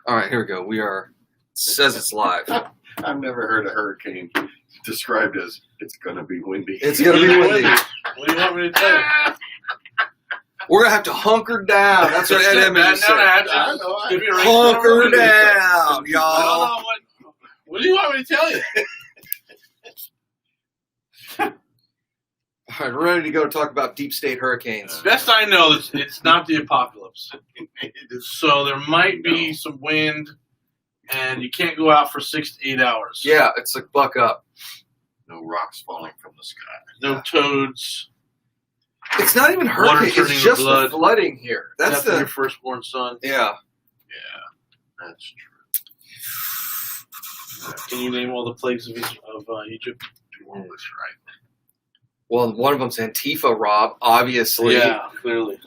All right, here we go. It says it's live. I've never heard a hurricane described as it's going to be windy. It's going to be windy. What do you want me to tell you? We're going to have to hunker down. That's what Ed Edmonds said. Hunker down, y'all. What do you want me to tell you? All right, we're ready to go talk about deep state hurricanes. Best I know, it's not the apocalypse. So there might be some wind, and you can't go out for 6 to 8 hours. Yeah, it's like buck up. No rocks falling from the sky. No toads. It's not even hurricane. It's just the flooding here. That's your firstborn son. Yeah. Yeah, that's true. Can you name all the plagues of Egypt? That's right. Well, one of them's Antifa, Rob, obviously. Yeah, clearly.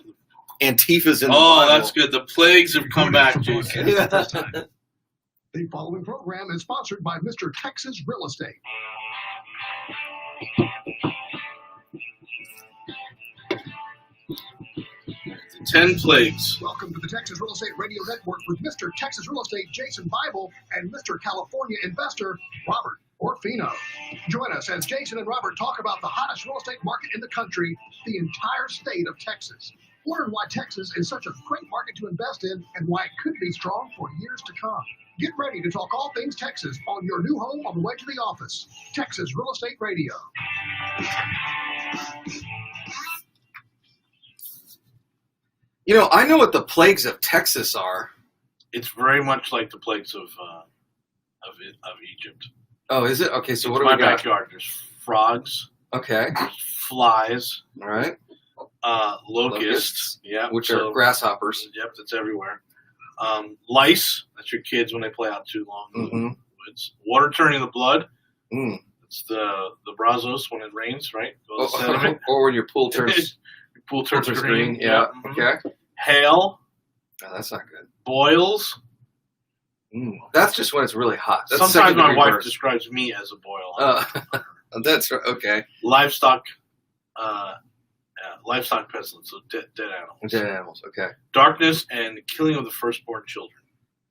Antifa's in the Oh, Bible. that's good. The plagues have come back, Jason. Yeah. The following program is sponsored by Mr. Texas Real Estate. The 10 plagues. Welcome to the Texas Real Estate Radio Network with Mr. Texas Real Estate Jason Bible and Mr. California investor Robert Orfino. Join us as Jason and Robert talk about the hottest real estate market in the country, the entire state of Texas. Learn why Texas is such a great market to invest in and why it could be strong for years to come. Get ready to talk all things Texas on your new home on the way to the office. Texas Real Estate Radio. You know, I know what the plagues of Texas are. It's very much like the plagues of Egypt. Oh, is it? Okay, so It's what do my we got? backyard. There's frogs, Okay, flies, all right. locusts. Yeah, Which are grasshoppers. Yep, that's everywhere. Lice. That's your kids when they play out too long in Mm-hmm. the woods. Water turning the blood. Mm. It's the Brazos when it rains, right? Goes sediment. Or when your pool turns Your pool turns green. Yeah. Mhm. Okay. Hail. No, that's not good. Boils. That's just when it's really hot. That's Sometimes my second-degree wife burn. describes me as a boil. That's right. Okay. Livestock pestilence, so dead animals. Dead animals. Okay. Darkness and the killing of the firstborn children.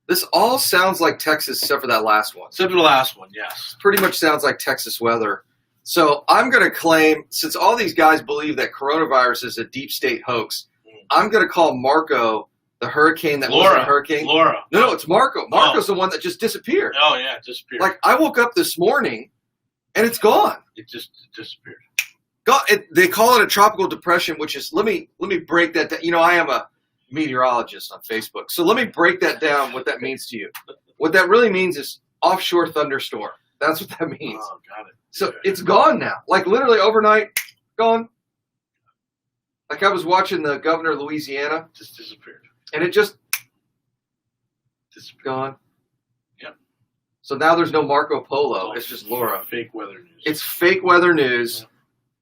This all sounds like Texas, except for that last one. Except for the last one, yes. Pretty much sounds like Texas weather. So I'm going to claim, since all these guys believe that coronavirus is a deep state hoax, I'm going to call Marco the hurricane that wasn't a hurricane. Laura. No, it's Marco. Marco's the one that just disappeared. Oh, yeah, it disappeared. Like, I woke up this morning, and it's gone. It just disappeared. They call it a tropical depression, which is, let me break that down. You know, I am a meteorologist on Facebook. So let me break that down, what that means to you. What that really means is offshore thunderstorm. That's what that means. Oh, got it. So it's gone now. Like literally overnight, gone. Like I was watching the governor of Louisiana. Just disappeared. And it just gone. Yep. So now there's no Marco Polo. It's just Laura. Fake weather news. It's fake weather news.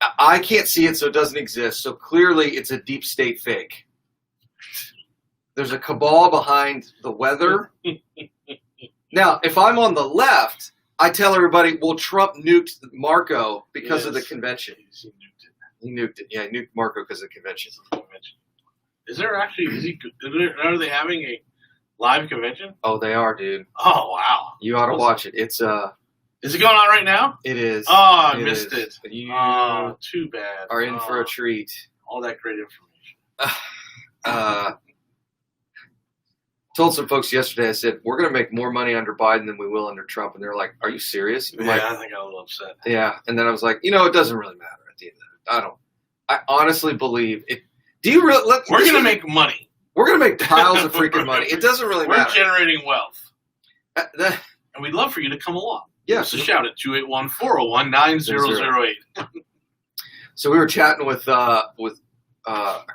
Yeah. I can't see it, so it doesn't exist. So clearly it's a deep state fake. There's a cabal behind the weather. Now, if I'm on the left, I tell everybody, well, Trump nuked Marco because of the convention. He nuked it. Yeah, he nuked Marco because of the convention. Is there actually, are they having a live convention? Oh, they are, dude. Oh, wow. You ought to watch it. It's Is it going on right now? It is. Oh, I missed it. You too bad. are in for a treat. All that great information. Told some folks yesterday, I said, we're going to make more money under Biden than we will under Trump. And they're like, are you serious? Yeah, like, I think I got a little upset. Yeah. And then I was like, it doesn't really matter at the end of it. I honestly believe it. Do you really? We're going to make money. We're going to make piles of freaking money. It doesn't really matter. We're generating wealth. And we'd love for you to come along. Yeah. So shout at 281-401-9008. So we were chatting with a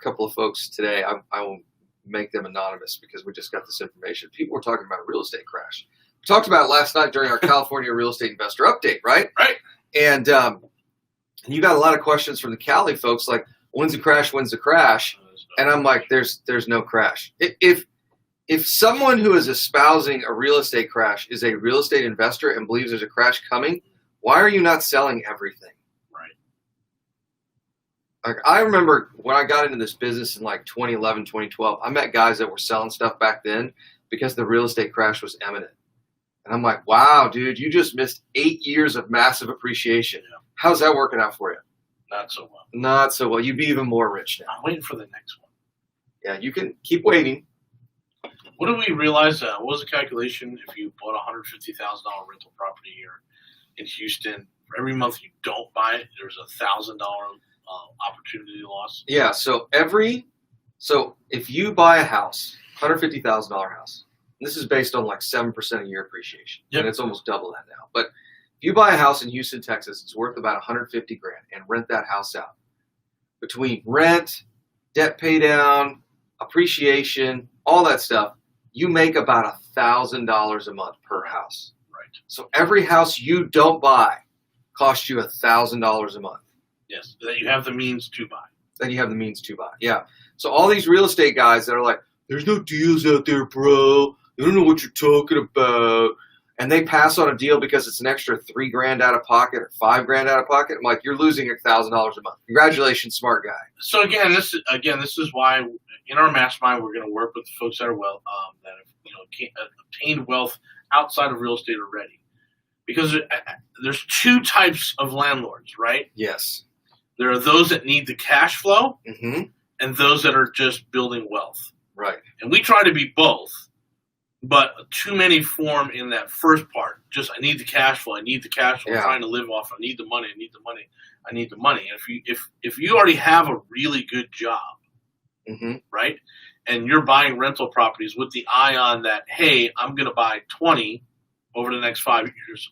couple of folks today. I will make them anonymous because we just got this information. People were talking about a real estate crash. We talked about it last night during our California real estate investor update, right? Right. And you got a lot of questions from the Cali folks like, when's the crash? When's the crash? And I'm like, there's no crash. If someone who is espousing a real estate crash is a real estate investor and believes there's a crash coming, why are you not selling everything? Like I remember when I got into this business in like 2011, 2012, I met guys that were selling stuff back then because the real estate crash was imminent. And I'm like, wow, dude, you just missed 8 years of massive appreciation. Yeah. How's that working out for you? Not so well. Not so well. You'd be even more rich now. I'm waiting for the next one. Yeah, you can keep waiting. What do we realize? What was the calculation if you bought a $150,000 rental property here in Houston? For every month you don't buy it, there's a $1,000 opportunity loss. Yeah, so if you buy a house, $150,000 house, and this is based on like 7% a year appreciation, Yep. and it's almost double that now. But if you buy a house in Houston, Texas, it's worth about $150,000 and rent that house out. Between rent, debt pay down, appreciation, all that stuff, you make about $1,000 a month per house. Right. So every house you don't buy costs you $1,000 a month. Yes, that you have the means to buy. Then you have the means to buy. Yeah. So all these real estate guys that are like, there's no deals out there, bro. You don't know what you're talking about. And they pass on a deal because it's an extra $3,000 out of pocket or $5,000 out of pocket. I'm like, you're losing $1,000 a month. Congratulations, smart guy. So again, this is why in our mastermind we're going to work with the folks that are that have obtained wealth outside of real estate already, because there's two types of landlords, right? Yes. There are those that need the cash flow, Mm-hmm. and those that are just building wealth. Right. And we try to be both, but too many form in that first part. Just I need the cash flow. I need the cash flow. Yeah. I'm trying to live off. I need the money. I need the money. I need the money. And if you already have a really good job, Mm-hmm. right, and you're buying rental properties with the eye on that, hey, I'm going to buy 20 over the next 5 years,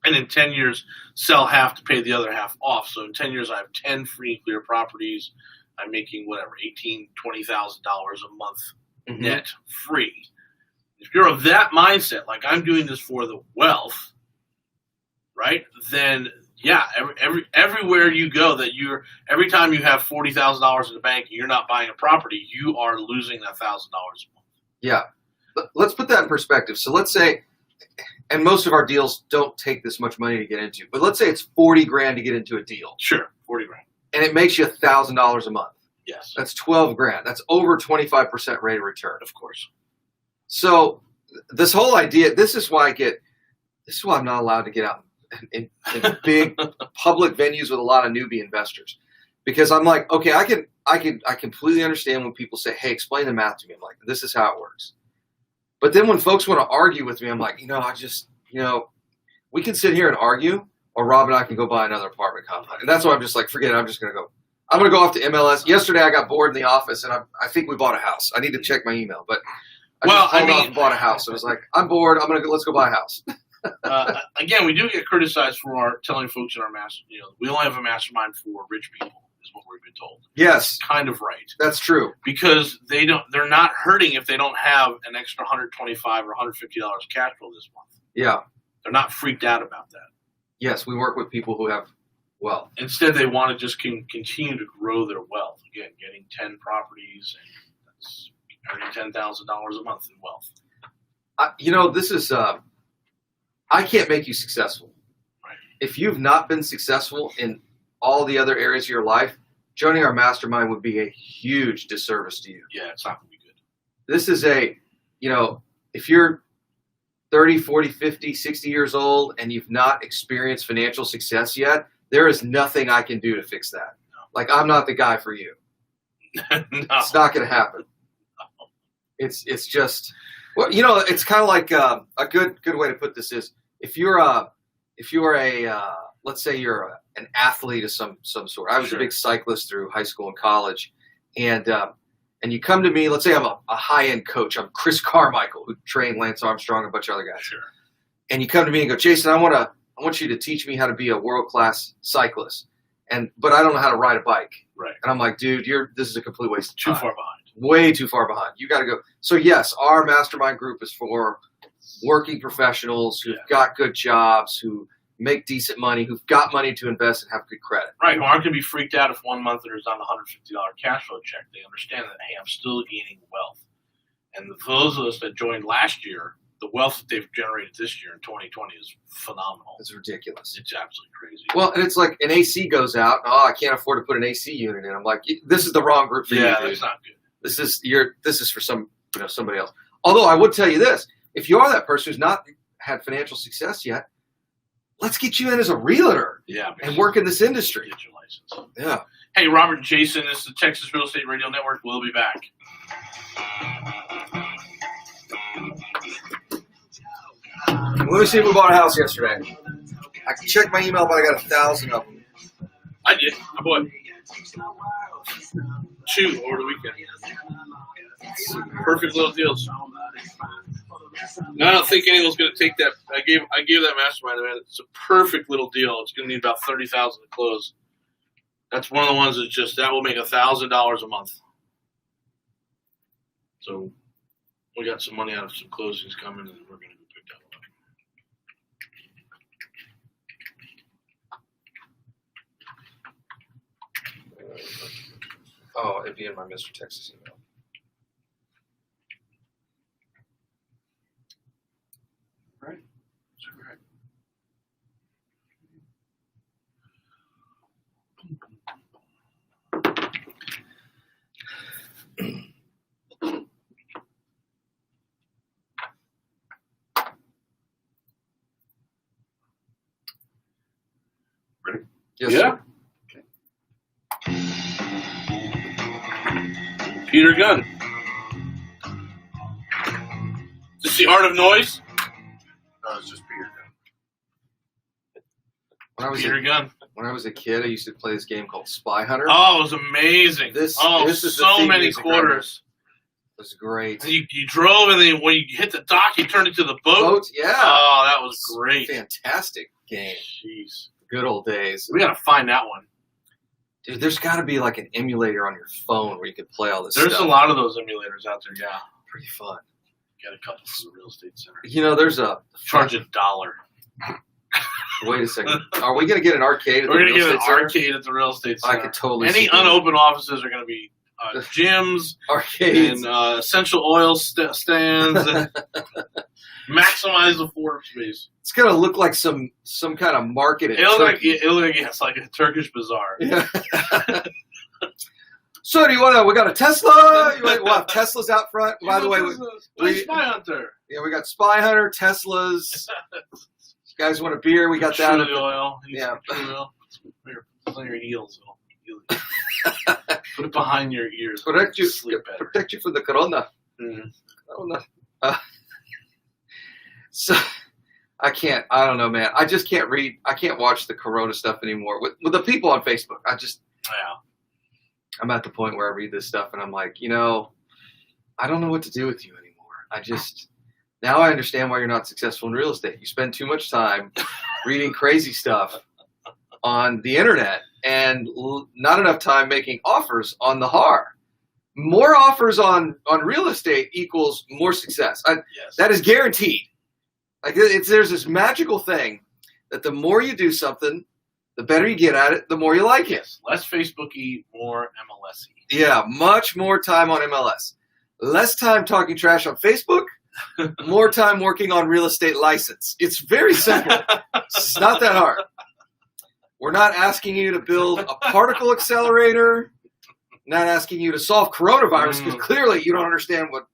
and in 10 years sell half to pay the other half off. So in 10 years I have 10 free and clear properties. I'm making whatever $18,000, $20,000 a month Mm-hmm. net free. If you're of that mindset, like I'm doing this for the wealth, right? Then yeah, everywhere you go, every time you have $40,000 in the bank and you're not buying a property, you are losing that $1,000 a month. Yeah. Let's put that in perspective. So let's say, and most of our deals don't take this much money to get into, but let's say it's $40,000 to get into a deal, Sure, $40,000. and it makes you $1,000 a month. Yes, That's $12,000. That's over 25% rate of return. of course. So this whole idea, this is why I'm not allowed to get out in big public venues with a lot of newbie investors, because I'm like, okay, I completely understand when people say, hey, explain the math to me. I'm like, this is how it works. But then when folks want to argue with me, I'm like, we can sit here and argue, or Rob and I can go buy another apartment complex. And that's why I'm just like, forget it. I'm going to go off to MLS. Yesterday I got bored in the office, and I think we bought a house. I need to check my email, but I bought a house. I was like, I'm bored. Let's go buy a house. Again, we do get criticized for telling folks in our master. We only have a mastermind for rich people, is what we've been told. Yes, Kind of right, that's true. because they're not hurting if they don't have an extra $125 or $150 cash flow this month. Yeah. They're not freaked out about that. Yes, we work with people who have wealth. Instead, they want to just continue to grow their wealth. Again, getting 10 properties, and that's earning $10,000 a month in wealth. This is I can't make you successful. Right. If you've not been successful in all the other areas of your life, joining our mastermind would be a huge disservice to you. Yeah, it's not going to be good. This is if you're 30, 40, 50, 60 years old and you've not experienced financial success yet, there is nothing I can do to fix that. No. Like, I'm not the guy for you. No. It's not going to happen. No. It's just, well, it's kind of like a good way to put this is if you're let's say you're an athlete of some sort. I was Sure. a big cyclist through high school and college, and you come to me. Let's say I'm a high-end coach. I'm Chris Carmichael, who trained Lance Armstrong and a bunch of other guys. Sure. And you come to me and go, Jason, I want you to teach me how to be a world-class cyclist, but I don't know how to ride a bike. Right. And I'm like, dude, this is a complete waste of Too time. far behind. Way too far behind. You got to go. So yes, our mastermind group is for working professionals who've got good jobs, who make decent money, who've got money to invest and have good credit. Right. Who aren't going to be freaked out if one month there's not a $150 cash flow check. They understand that, hey, I'm still gaining wealth. And those of us that joined last year, the wealth that they've generated this year in 2020 is phenomenal. It's ridiculous. It's absolutely crazy. Well, and it's like an AC goes out. I can't afford to put an AC unit in. I'm like, this is the wrong group for you, yeah, dude. that's not good. This is for somebody else. Although I would tell you this, if you are that person who's not had financial success yet, let's get you in as a realtor and work in this industry. Get your license. Yeah. Hey, Robert and Jason, this is the Texas Real Estate Radio Network. We'll be back. Let me see if we bought a house yesterday. I checked my email, but I got 1,000 of them. I did. I bought 2 over the weekend. Perfect little deals. I don't think anyone's going to take that. I gave that mastermind, man. It's a perfect little deal. It's going to need about $30,000 to close. That's one of the ones that will make $1,000 a month. So we got some money out of some closings coming, and we're going to pick that one up. Oh, it'd be in my Mr. Texas email. Right. Super right. Ready? Yes, Yeah. sir. Peter Gunn. Is this the art of noise? No, it's just Peter. When I was a kid, I used to play this game called Spy Hunter. Oh, it was amazing. This is the so theme many music quarters. It was great. And you drove, and then when you hit the dock, you turned into the boat. Boats, yeah. Oh, that was great. Fantastic game. Jeez. Good old days. We got to find that one. Dude, there's got to be like an emulator on your phone where you could play all this There's stuff. a lot of those emulators out there, yeah. Pretty fun. Got a couple from the real estate center. You know, there's a... Charge $1. Wait a second. Are we going to get an arcade at the We're going to real get an estate center? arcade at the real estate center. I could totally Any see that. unopened offices are going to be gyms Arcades. and essential oil stands and maximize the floor space. It's going to look like some kind of market. in It'll look Turkey. like it's like a Turkish bazaar. Yeah. So do you want to? We got a Tesla. We'll have Teslas out front. By the way, we Spy Hunter. yeah, we got Spy Hunter, Teslas. You guys want a beer? We got that. Chili oil. Yeah. Chili oil. It's on your heels. Put it behind your ears. Protect you. Sleep better. Protect you from the corona. Mm. Corona. So I don't know, man. I just can't read. I can't watch the corona stuff anymore with the people on Facebook. I'm at the point where I read this stuff and I'm like, I don't know what to do with you anymore. Now I understand why you're not successful in real estate. You spend too much time reading crazy stuff on the internet and not enough time making offers on the HAR. More offers on real estate equals more success. Yes. That is guaranteed. Like there's this magical thing that the more you do something, the better you get at it, the more you like it. Less Facebook-y, more MLS-y. Yeah, much more time on MLS. Less time talking trash on Facebook, more time working on real estate license. It's very simple. It's not that hard. We're not asking you to build a particle accelerator, not asking you to solve coronavirus, because clearly you don't understand what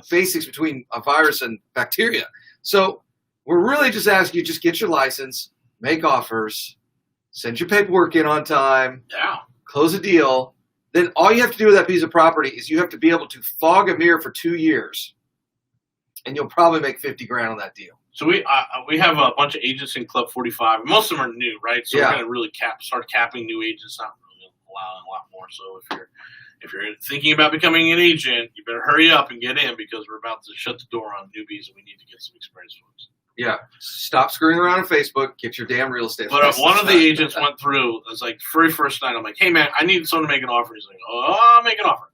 basics between a virus and bacteria. So we're really just asking you just get your license, make offers, send your paperwork in on time, close a deal. Then all you have to do with that piece of property is you have to be able to fog a mirror for 2 years, and you'll probably make $50,000 on that deal. So we have a bunch of agents in Club 45. Most of them are new, right? So we're going to really start capping new agents, not really allowing a lot more. So if you're thinking about becoming an agent, you better hurry up and get in because we're about to shut the door on newbies, and we need to get some experienced folks. Yeah, stop screwing around on Facebook. Get your damn real estate. But one of the agents went through. It was like very first night. I'm like, hey man, I need someone to make an offer. He's like, oh, I'll make an offer.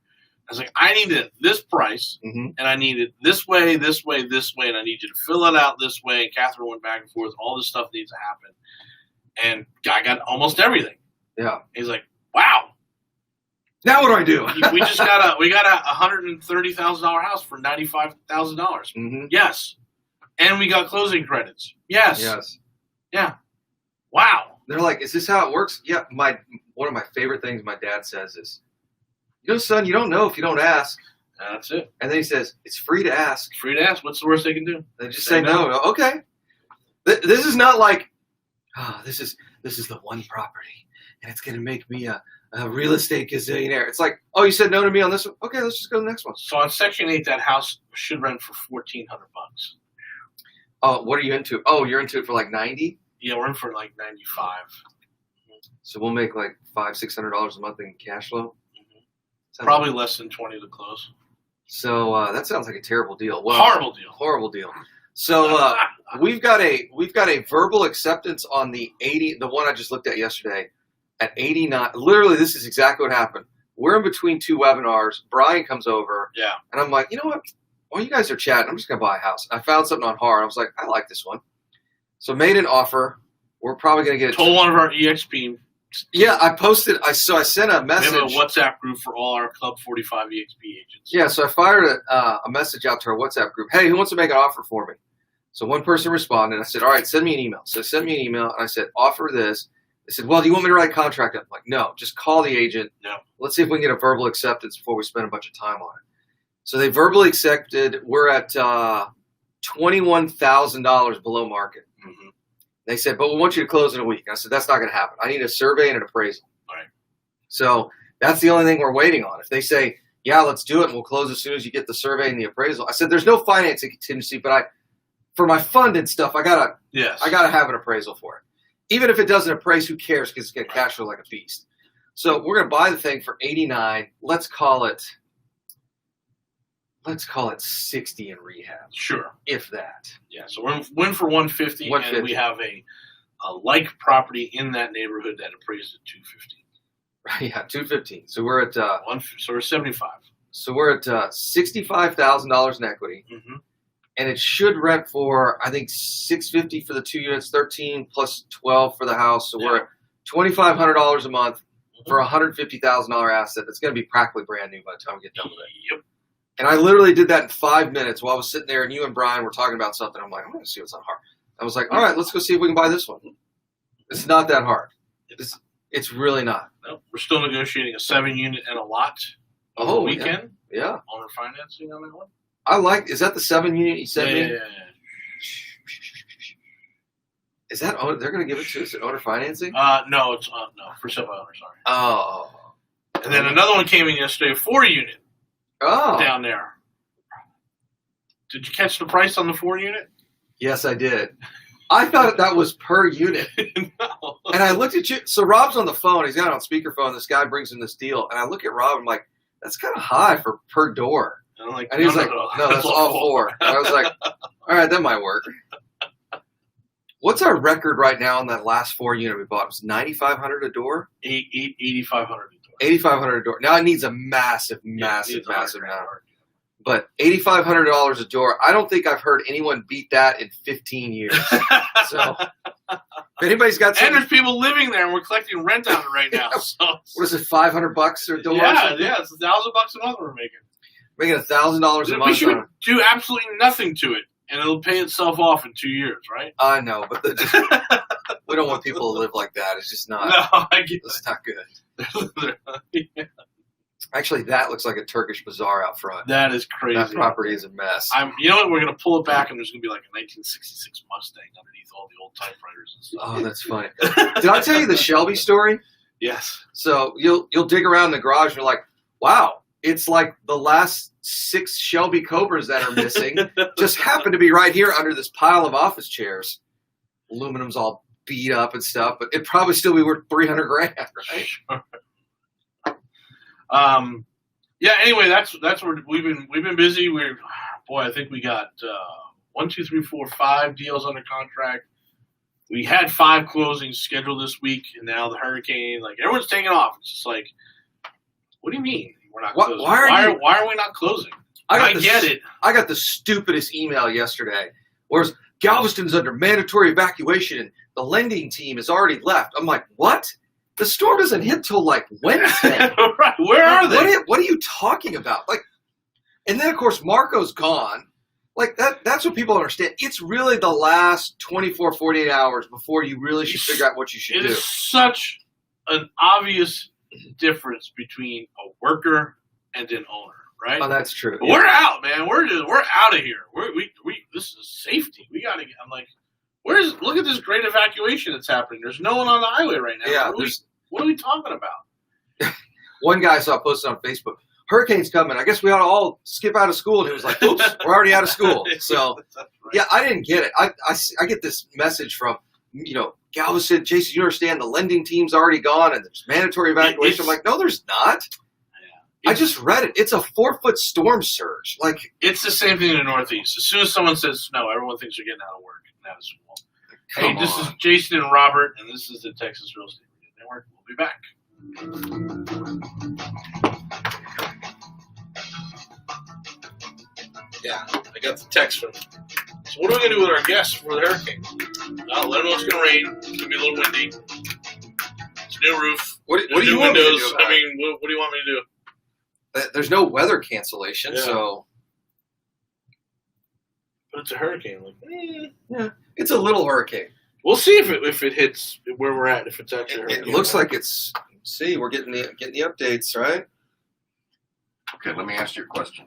I was like, I need it this price, and I need it this way, this way, this way, and I need you to fill it out this way. And Catherine went back and forth. All this stuff needs to happen, and I got almost everything. Yeah. He's like, wow. Now what do I do? we got a $130,000 house for $95,000. Yes. And we got closing credits. Yes. Yeah. Wow. They're like, is this how it works? Yeah. One of my favorite things my dad says is, son, you don't know if you don't ask. That's it. And then he says, it's free to ask. Free to ask. What's the worst they can do? They just say no. Okay. This is not like, this is the one property, and it's going to make me a real estate gazillionaire. It's like, oh, you said no to me on this one? Okay, let's just go to the next one. So on Section 8, that house should rent for $1,400. Oh, what are you into? Oh, you're into it for like 90? Yeah, we're in for like 95. So we'll make like $500-$600 a month in cash flow? Probably less than 20 to close. So that sounds like a terrible deal. Well, Horrible deal. So we've got a verbal acceptance on the one I just looked at yesterday at 89. Literally, this is exactly what happened. We're in between two webinars. Brian comes over. Yeah. And I'm like, you know what? While you guys are chatting, I'm just gonna buy a house. I found something on HAR. I was like, I like this one. So made an offer. We're probably gonna get it. Told one of our EXP. Yeah, I posted. I sent a message. We have a WhatsApp group for all our Club 45 EXP agents. Yeah, so I fired a message out to our WhatsApp group. Hey, who wants to make an offer for me? So one person responded. I said, all right, send me an email. So send me an email, and I said, offer this. They said, well, do you want me to write a contract up? I'm like, no, just call the agent. No. Let's see if we can get a verbal acceptance before we spend a bunch of time on it. So they verbally accepted. We're at $21,000 below market. Mm-hmm. They said, but we want you to close in a week. I said, that's not going to happen. I need a survey and an appraisal. All right. So that's the only thing we're waiting on. If they say, yeah, let's do it, and we'll close as soon as you get the survey and the appraisal. I said, there's no financing contingency, but for my funded stuff, I gotta have an appraisal for it. Even if it doesn't appraise, who cares? Because it's gonna cash flow like a beast. So we're gonna buy the thing for 89. Let's call it 60 in rehab. Sure. If that. Yeah. So we're in for 150, and we have a like property in that neighborhood that appraised at 250. Right. Yeah, 215. So we're at so we're 75. So we're at $65,000 in equity. Mm-hmm. And it should rent for, I think, $650 for the 2 units, 13 plus 12 for the house. So we're at $2,500 a month for a $150,000 asset that's going to be practically brand new by the time we get done with it. Yep. And I literally did that in 5 minutes while I was sitting there, and you and Brian were talking about something. I'm like, I'm going to see what's on HAR. I was like, all right, let's go see if we can buy this one. It's not that hard. It's really not. No, we're still negotiating a 7-unit and a lot over the weekend. Yeah. Owner financing on that one. Is that the 7-unit you sent me? Yeah. Is that they're going to give it to us at owner financing? No, it's for sale by owner. Sorry. Oh. And then another one came in yesterday, a 4-unit. Oh. Down there. Did you catch the price on the 4-unit? Yes, I did. I thought that was per unit. No. And I looked at you. So Rob's on the phone. He's got it on speakerphone. This guy brings him this deal. And I look at Rob. I'm like, that's kind of high for per door. And I'm like, and he's no, that's all 4. And I was like, all right, that might work. What's our record right now on that last 4-unit we bought? It was $9,500 a door? $8,500 a door. $8,500 a door. Now it needs a massive amount. But $8,500 a door, I don't think I've heard anyone beat that in 15 years. So if anybody's got some, and there's people living there, and we're collecting rent on it right now. So what is it, $500 a door? Yeah, it's $1,000 a month we're making. Making $1,000 a month. We should do absolutely nothing to it, and it'll pay itself off in 2 years, right? I know, but we don't want people to live like that. It's just not. No, I get it's not good. Yeah. Actually, that looks like a Turkish bazaar out front. That is crazy. That property is a mess. You know what? We're going to pull it back, and there's going to be like a 1966 Mustang underneath all the old typewriters and stuff. Oh, that's funny. Did I tell you the Shelby story? Yes. So you'll dig around in the garage, and you're like, wow, it's like the last 6 Shelby Cobras that are missing just happen to be right here under this pile of office chairs. Aluminum's all beat up and stuff, but it'd probably still be worth $300,000, right? Sure. Yeah. Anyway, that's where we've been busy. I think we got 1, 2, 3, 4, 5 deals under contract. We had 5 closings scheduled this week, and now the hurricane, like everyone's taking off. It's just like, what do you mean we're not closing? Why are we not closing? I get it. I got the stupidest email yesterday. Whereas Galveston's under mandatory evacuation, and the lending team has already left. I'm like, what? The storm doesn't hit till like Wednesday. Right. Where are they? What are you talking about? Like, and then of course Marco's gone. Like that's what people understand. It's really the last 24, 48 hours before you really should figure out what you should do. It is such an obvious difference between a worker and an owner. right? Oh, that's true. But we're out, man. We're out of here. We this is safety. We got to get. I'm like, look at this great evacuation that's happening. There's no one on the highway right now. Yeah, what are we talking about? One guy I saw posted on Facebook, hurricane's coming. I guess we ought to all skip out of school. And he was like, oops, we're already out of school. So, Right. yeah, I didn't get it. I get this message from, Galveston, Jason, you understand the lending team's already gone and there's mandatory evacuation. I'm like, no, there's not. I just read it. It's a 4-foot storm surge. Like, it's the same thing in the Northeast. As soon as someone says snow, everyone thinks they're getting out of work and out of school. Hey, this is Jason and Robert, and this is the Texas Real Estate Network. We'll be back. Yeah, I got the text from him. So what are we going to do with our guests for the hurricane? Let them know it's going to rain. It's going to be a little windy. It's a new roof. what do you want me to windows. do about I mean, what do you want me to do? it? There's no weather cancellation, Yeah. so But it's a hurricane. Like, it's a little hurricane. we'll see if it hits where we're at. If it's actually a It hurricane. looks like it's. See, we're getting the updates, right? Okay, let me ask you a question.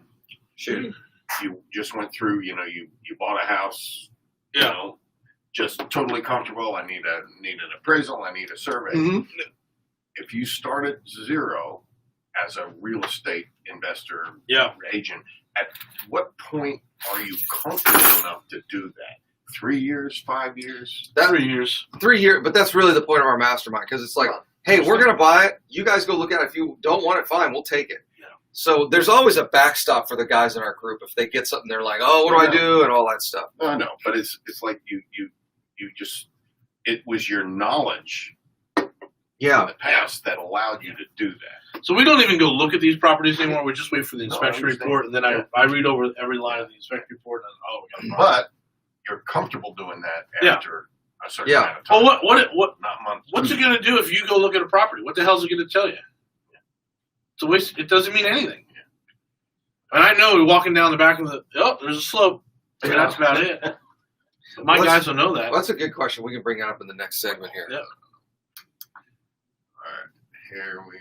Shoot. You just went through, you bought a house, Yeah. just totally comfortable. I need an appraisal. I need a survey. Mm-hmm. If you start at zero as a real estate investor Yeah. agent, at what point are you comfortable enough to do that? 3 years, 5 years? 3 years. 3 years, but that's really the point of our mastermind because it's like, hey, we're going to buy it. You guys go look at it. If you don't want it, fine, we'll take it. Yeah. So there's always a backstop for the guys in our group. If they get something, they're like, oh, what do I do? And all that stuff. I know, but it's like you just, it was your knowledge in Yeah. the past that allowed you to do that. So we don't even go look at these properties anymore. We just wait for the No, I inspection understand. report, and then I read over every line of the inspection report, and we got a problem. But you're comfortable doing that Yeah. after a certain Yeah. amount of time. Well, what Not months. what's it going to do if you go look at a property? What the hell is it going to tell you? It's a waste. It doesn't mean anything. And I know we're walking down the back of there's a slope. I mean, that's about it. But my guys don't know that. Well, that's a good question. We can bring it up in the next segment here. Yeah. All right, here we go.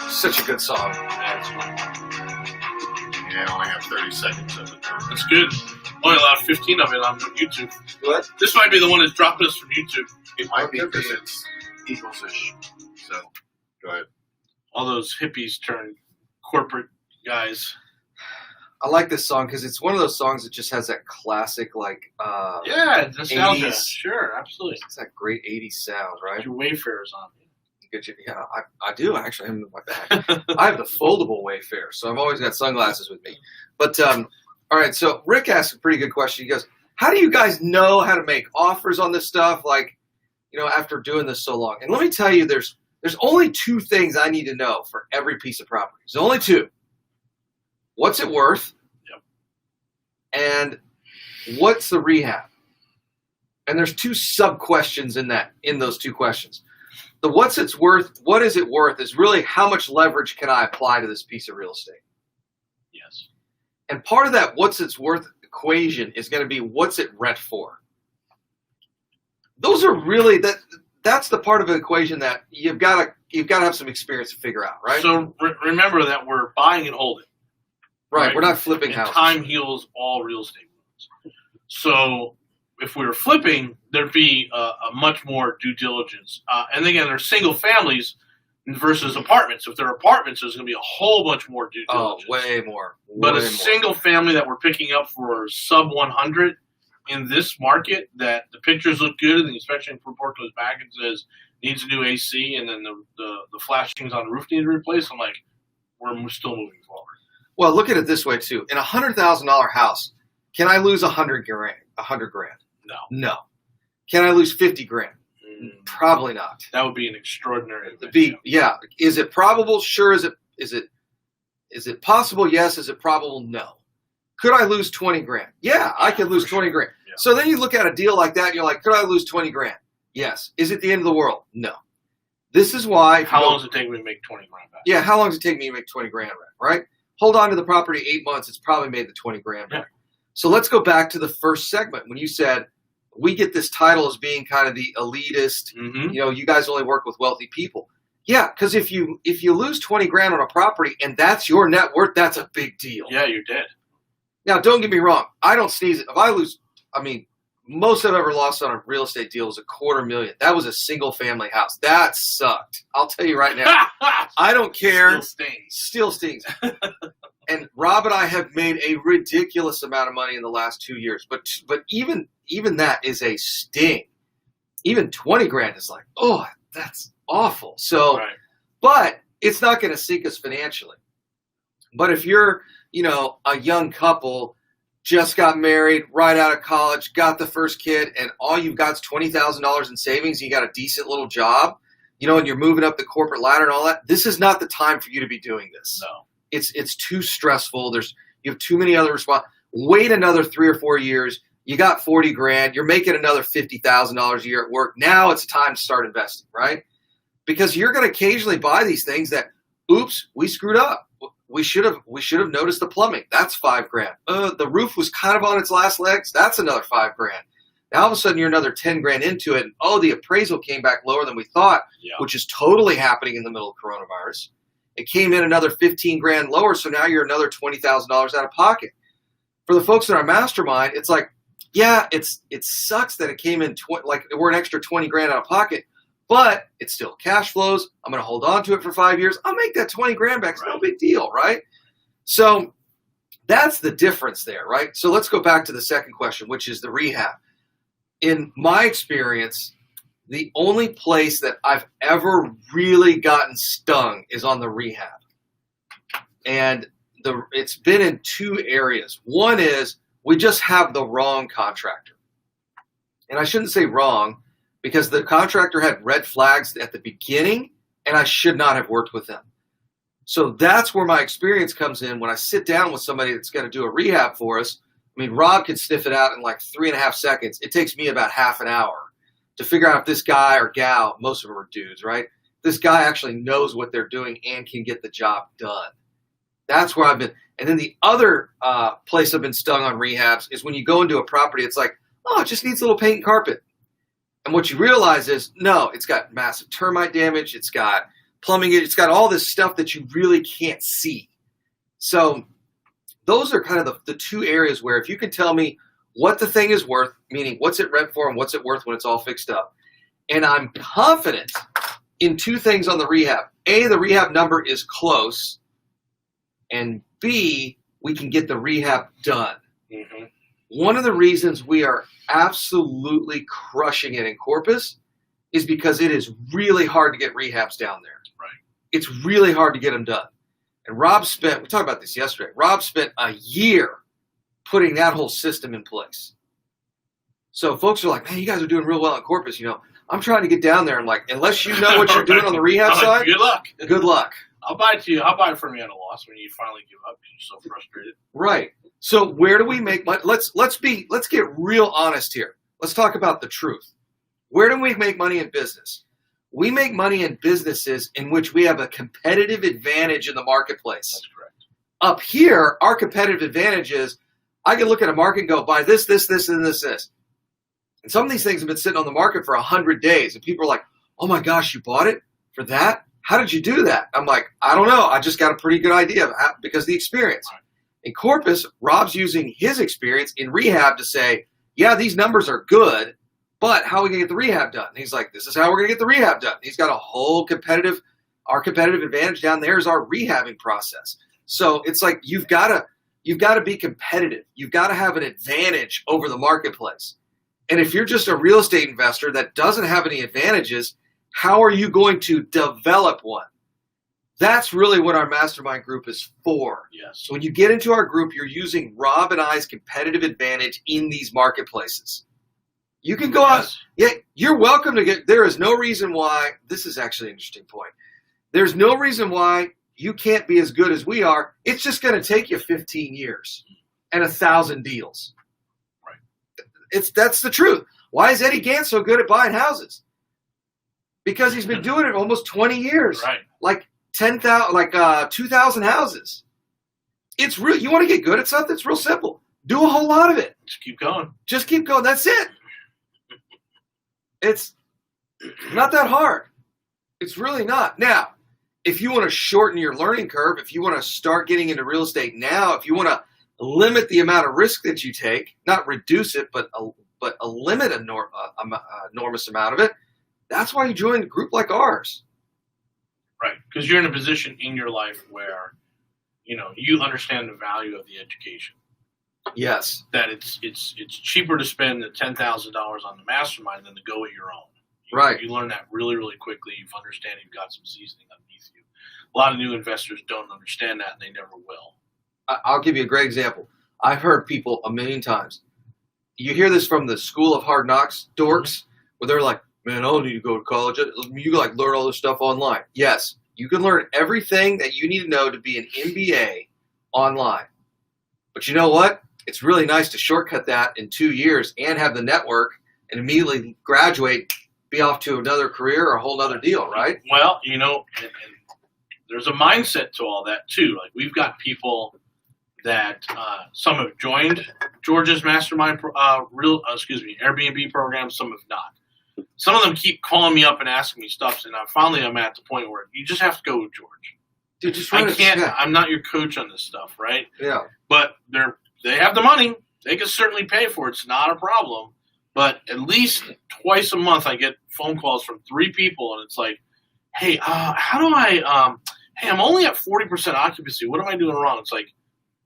Such a good song. Yeah, I only have 30 seconds of it. That's good. Only allowed 15 of it on YouTube. What? This might be the one that's dropping us from YouTube. It might be because it's Eagles-ish. So, go ahead. All those hippies turned corporate guys. I like this song because it's one of those songs that just has that classic, like, Yeah, nostalgia. 80s. Sure, absolutely. it's that great 80s sound, right? Your Wayfarers on. Yeah, I do actually. I'm in my bag. I have the foldable Wayfarer, so I've always got sunglasses with me. But all right, so Rick asked a pretty good question. He goes, "How do you guys know how to make offers on this stuff? Like, after doing this so long?" And let me tell you, there's only two things I need to know for every piece of property. There's only two. What's it worth? Yep. And what's the rehab? And there's two sub questions in those two questions. The what is it worth is really how much leverage can I apply to this piece of real estate? Yes. And part of that what's it's worth equation is going to be what's it rent for. Those are really that's the part of the equation that you've got to have some experience to figure out, right? So remember that we're buying and holding. Right, we're not flipping and houses. Time heals all real estate loans. So if we were flipping, there'd be a much more due diligence. And again, there's single families versus apartments. If they're apartments, there's going to be a whole bunch more due diligence. Way more. But way a more. single family that we're picking up for sub 100 in this market, that the pictures look good and the inspection report goes back and says needs a new AC, and then the flashings on the roof need to replace. I'm like, we're still moving forward. Well, look at it this way too. In a $100,000 house, can I lose $100 grand? No. No. Can I lose 50 grand? Probably not. That would be an extraordinary event. Yeah. Is it probable? Sure. Is it possible? Yes. Is it probable? No. Could I lose 20 grand? Yeah, I could lose 20 grand. Yeah. So then you look at a deal like that and you're like, could I lose 20 grand? Yes. Is it the end of the world? No. This is why. How long does it take me to make 20 grand back? Yeah. How long does it take me to make 20 grand back? Right. Hold on to the property 8 months. It's probably made the 20 grand back. Yeah. So let's go back to the first segment when you said, we get this title as being kind of the elitist. Mm-hmm. You know, you guys only work with wealthy people. Yeah, because if you lose 20 grand on a property and that's your net worth, that's a big deal. Yeah, you're dead. Now, don't get me wrong. I don't sneeze it. If I lose, I mean, most I've ever lost on a real estate deal is $250,000. That was a single family house. That sucked. I'll tell you right now. I don't care. Still stings. And Rob and I have made a ridiculous amount of money in the last 2 years. But even that is a sting. Even 20 grand is like, oh, that's awful. So, Right. but it's not going to sink us financially. But if you're, you know, a young couple, just got married, right out of college, got the first kid, and all you've got is $20,000 in savings, you got a decent little job, you know, and you're moving up the corporate ladder and all that, this is not the time for you to be doing this. No. It's too stressful. You have too many other Wait another 3 or 4 years. You got 40 grand. You're making another $50,000 a year at work. Now it's time to start investing, right? Because you're going to occasionally buy these things that, oops, we screwed up. We should have noticed the plumbing. That's $5 grand. The roof was kind of on its last legs. That's another $5 grand. Now all of a sudden you're another 10 grand into it, and the appraisal came back lower than we thought, Yeah. which is totally happening in the middle of coronavirus. It came in another 15 grand lower, so now you're another $20,000 out of pocket. For the folks in our mastermind, it's like, yeah, it sucks that it came in like we're an extra 20 grand out of pocket, but it still cash flows. I'm going to hold on to it for 5 years. I'll make that 20 grand back. It's no big deal, right? So that's the difference there, right? So let's go back to the second question, which is the rehab. In my experience, the only place that I've ever really gotten stung is on the rehab. And it's been in two areas. One is we just have the wrong contractor. And I shouldn't say wrong because the contractor had red flags at the beginning and I should not have worked with them. So that's where my experience comes in when I sit down with somebody that's going to do a rehab for us. I mean, Rob can sniff it out in like 3.5 seconds. It takes me about half an hour to figure out if this guy or gal, most of them are dudes, right? This guy actually knows what they're doing and can get the job done. That's where I've been. And then the other place I've been stung on rehabs is when you go into a property, it's like, oh, it just needs a little paint and carpet. And what you realize is, no, it's got massive termite damage. It's got plumbing. It's got all this stuff that you really can't see. So those are kind of the two areas where if you can tell me what the thing is worth, meaning what's it rent for and what's it worth when it's all fixed up. And I'm confident in two things on the rehab. A, the rehab number is close. And B, we can get the rehab done. Mm-hmm. One of the reasons we are absolutely crushing it in Corpus is because it is really hard to get rehabs down there. Right. It's really hard to get them done. And we talked about this yesterday, Rob spent a year putting that whole system in place. So folks are like, man, you guys are doing real well in Corpus. You know, I'm trying to get down there and like, unless you know what you're doing on the rehab side, good luck. Good luck. I'll buy it to you. I'll buy it from you at a loss when you finally give up because you're so frustrated. Right. So where do we make money? Let's get real honest here. Let's talk about the truth. Where do we make money in business? We make money in businesses in which we have a competitive advantage in the marketplace. That's correct. Up here, our competitive advantage is I can look at a market and go, buy this, this, this, and this. And some of these things have been sitting on the market for 100 days. And people are like, oh my gosh, you bought it for that? How did you do that? I'm like, I don't know. I just got a pretty good idea of how, because of the experience. Right. In Corpus, Rob's using his experience in rehab to say, yeah, these numbers are good, but how are we going to get the rehab done? And he's like, this is how we're going to get the rehab done. He's got a whole our competitive advantage down there is our rehabbing process. So it's like you've got to be competitive. You've got to have an advantage over the marketplace. And if you're just a real estate investor that doesn't have any advantages, how are you going to develop one? That's really what our mastermind group is for. Yes. So when you get into our group, you're using Rob and I's competitive advantage in these marketplaces. You can go out. Yeah, you're welcome to get. There is no reason why. This is actually an interesting point. There's no reason why you can't be as good as we are. It's just going to take you 15 years and 1,000 deals. Right. That's the truth. Why is Eddie Gant so good at buying houses? Because he's been doing it almost 20 years. Right. Like 2,000 houses. It's real. You want to get good at something? It's real simple. Do a whole lot of it. Just keep going. Just keep going. That's it. It's not that hard. It's really not. Now, if you want to shorten your learning curve, if you want to start getting into real estate now, if you want to limit the amount of risk that you take, not reduce it, but limit an enormous amount of it, that's why you join a group like ours. Right, because you're in a position in your life where, you understand the value of the education. Yes. That it's cheaper to spend the $10,000 on the mastermind than to go at your own. Right. You learn that really, really quickly. You understand you've got some seasoning underneath you. A lot of new investors don't understand that, and they never will. I'll give you a great example. I've heard people a million times. You hear this from the School of Hard Knocks dorks, where they're like, man, I don't need to go to college. You learn all this stuff online. Yes, you can learn everything that you need to know to be an MBA online. But you know what? It's really nice to shortcut that in 2 years and have the network and immediately graduate, be off to another career or a whole other deal, right? Well, and there's a mindset to all that too. Like we've got people that some have joined George's mastermind Airbnb program, some have not. Some of them keep calling me up and asking me stuff, and I'm at the point where you just have to go with George. Dude, just I can't. Yeah. I'm not your coach on this stuff, right? Yeah. But they have the money. They can certainly pay for it. It's not a problem. But at least twice a month, I get phone calls from 3 people, and it's like, hey, how do I? Hey, I'm only at 40% occupancy. What am I doing wrong? It's like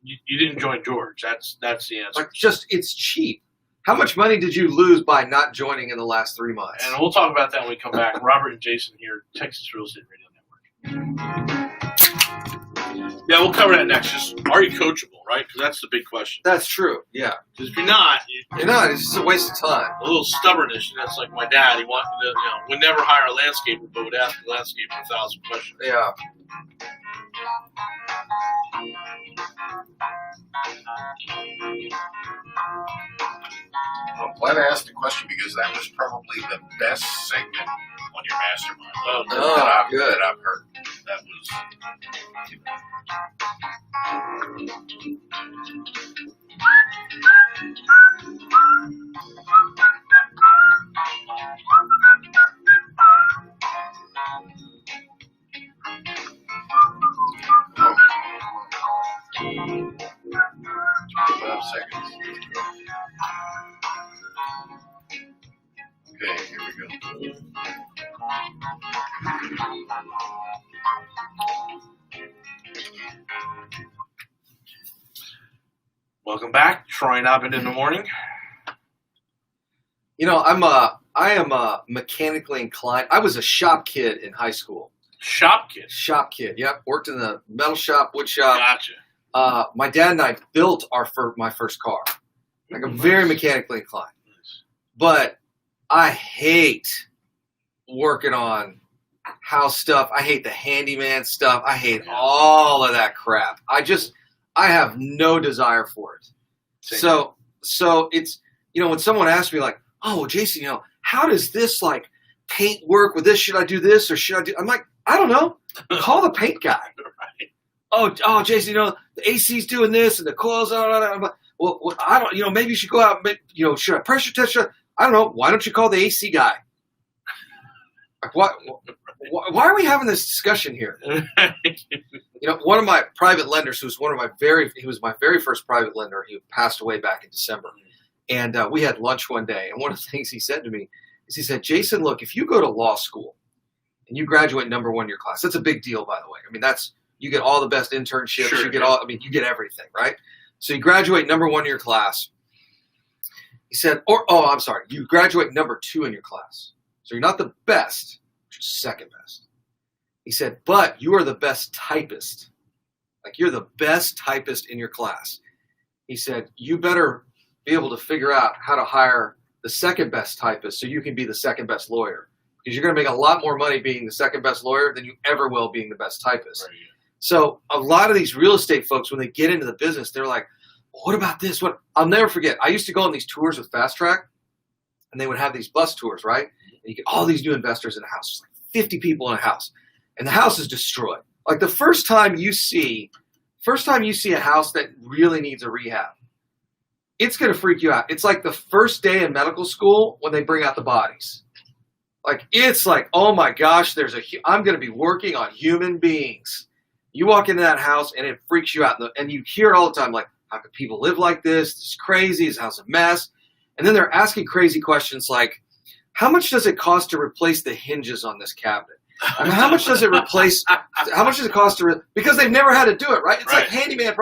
you didn't join George. That's the answer. It's cheap. How much money did you lose by not joining in the last 3 months? And we'll talk about that when we come back. Robert and Jason here, Texas Real Estate Radio Network. Yeah, we'll cover that next. Just, are you coachable, right? Because that's the big question. That's true, yeah. Because if you're not, it's just a waste of time. A little stubbornness. That's like my dad. He wanted to, would never hire a landscaper, but would ask the landscaper 1,000 questions. Yeah. I'm glad I asked the question because that was probably the best segment on your mastermind that I've heard. That was. Seconds. Okay, here we go. Welcome back, Troy Nobbin in the morning. I am mechanically inclined. I was a shop kid in high school. Shop kid? Shop kid, yep. Worked in the metal shop, wood shop. Gotcha. My dad and I built my first car. Like I'm very mechanically inclined. Nice. But I hate working on house stuff. I hate the handyman stuff. I hate all of that crap. I have no desire for it. Same. So it's, when someone asks me like, oh, well, Jason, how does this like paint work with this? Should I do this or should I do? I'm like, I don't know. Call the paint guy. Right. Oh, Jason, the AC's doing this and the coils. Well, I don't. Maybe you should go out. Should I pressure test? I don't know. Why don't you call the AC guy? Like, what? Why are we having this discussion here? One of my private lenders, he was my very first private lender. He passed away back in December, and we had lunch one day. And one of the things he said to me is, he said, Jason, look, if you go to law school and you graduate number 1 in your class, that's a big deal, by the way. I mean, you get all the best internships. Sure, you get everything, right? So you graduate number 1 in your class. He said, you graduate number 2 in your class. So you're not the best, you're second best. He said, but you are the best typist. Like you're the best typist in your class. He said, you better be able to figure out how to hire the second best typist so you can be the second best lawyer. Because you're going to make a lot more money being the second best lawyer than you ever will being the best typist. Right. So a lot of these real estate folks, when they get into the business, they're like, what about this? What? I'll never forget. I used to go on these tours with Fast Track, and they would have these bus tours, right? And you get all these new investors in a house, like 50 people in a house, and the house is destroyed. Like the first time you see a house that really needs a rehab, it's going to freak you out. It's like the first day in medical school when they bring out the bodies. Like, it's like, oh my gosh, I'm going to be working on human beings. You walk into that house and it freaks you out. And you hear it all the time, like, how could people live like this? This is crazy. This house is a mess. And then they're asking crazy questions like, how much does it cost to replace the hinges on this cabinet? I mean, how much does it cost because they've never had to do it, right? It's like handyman,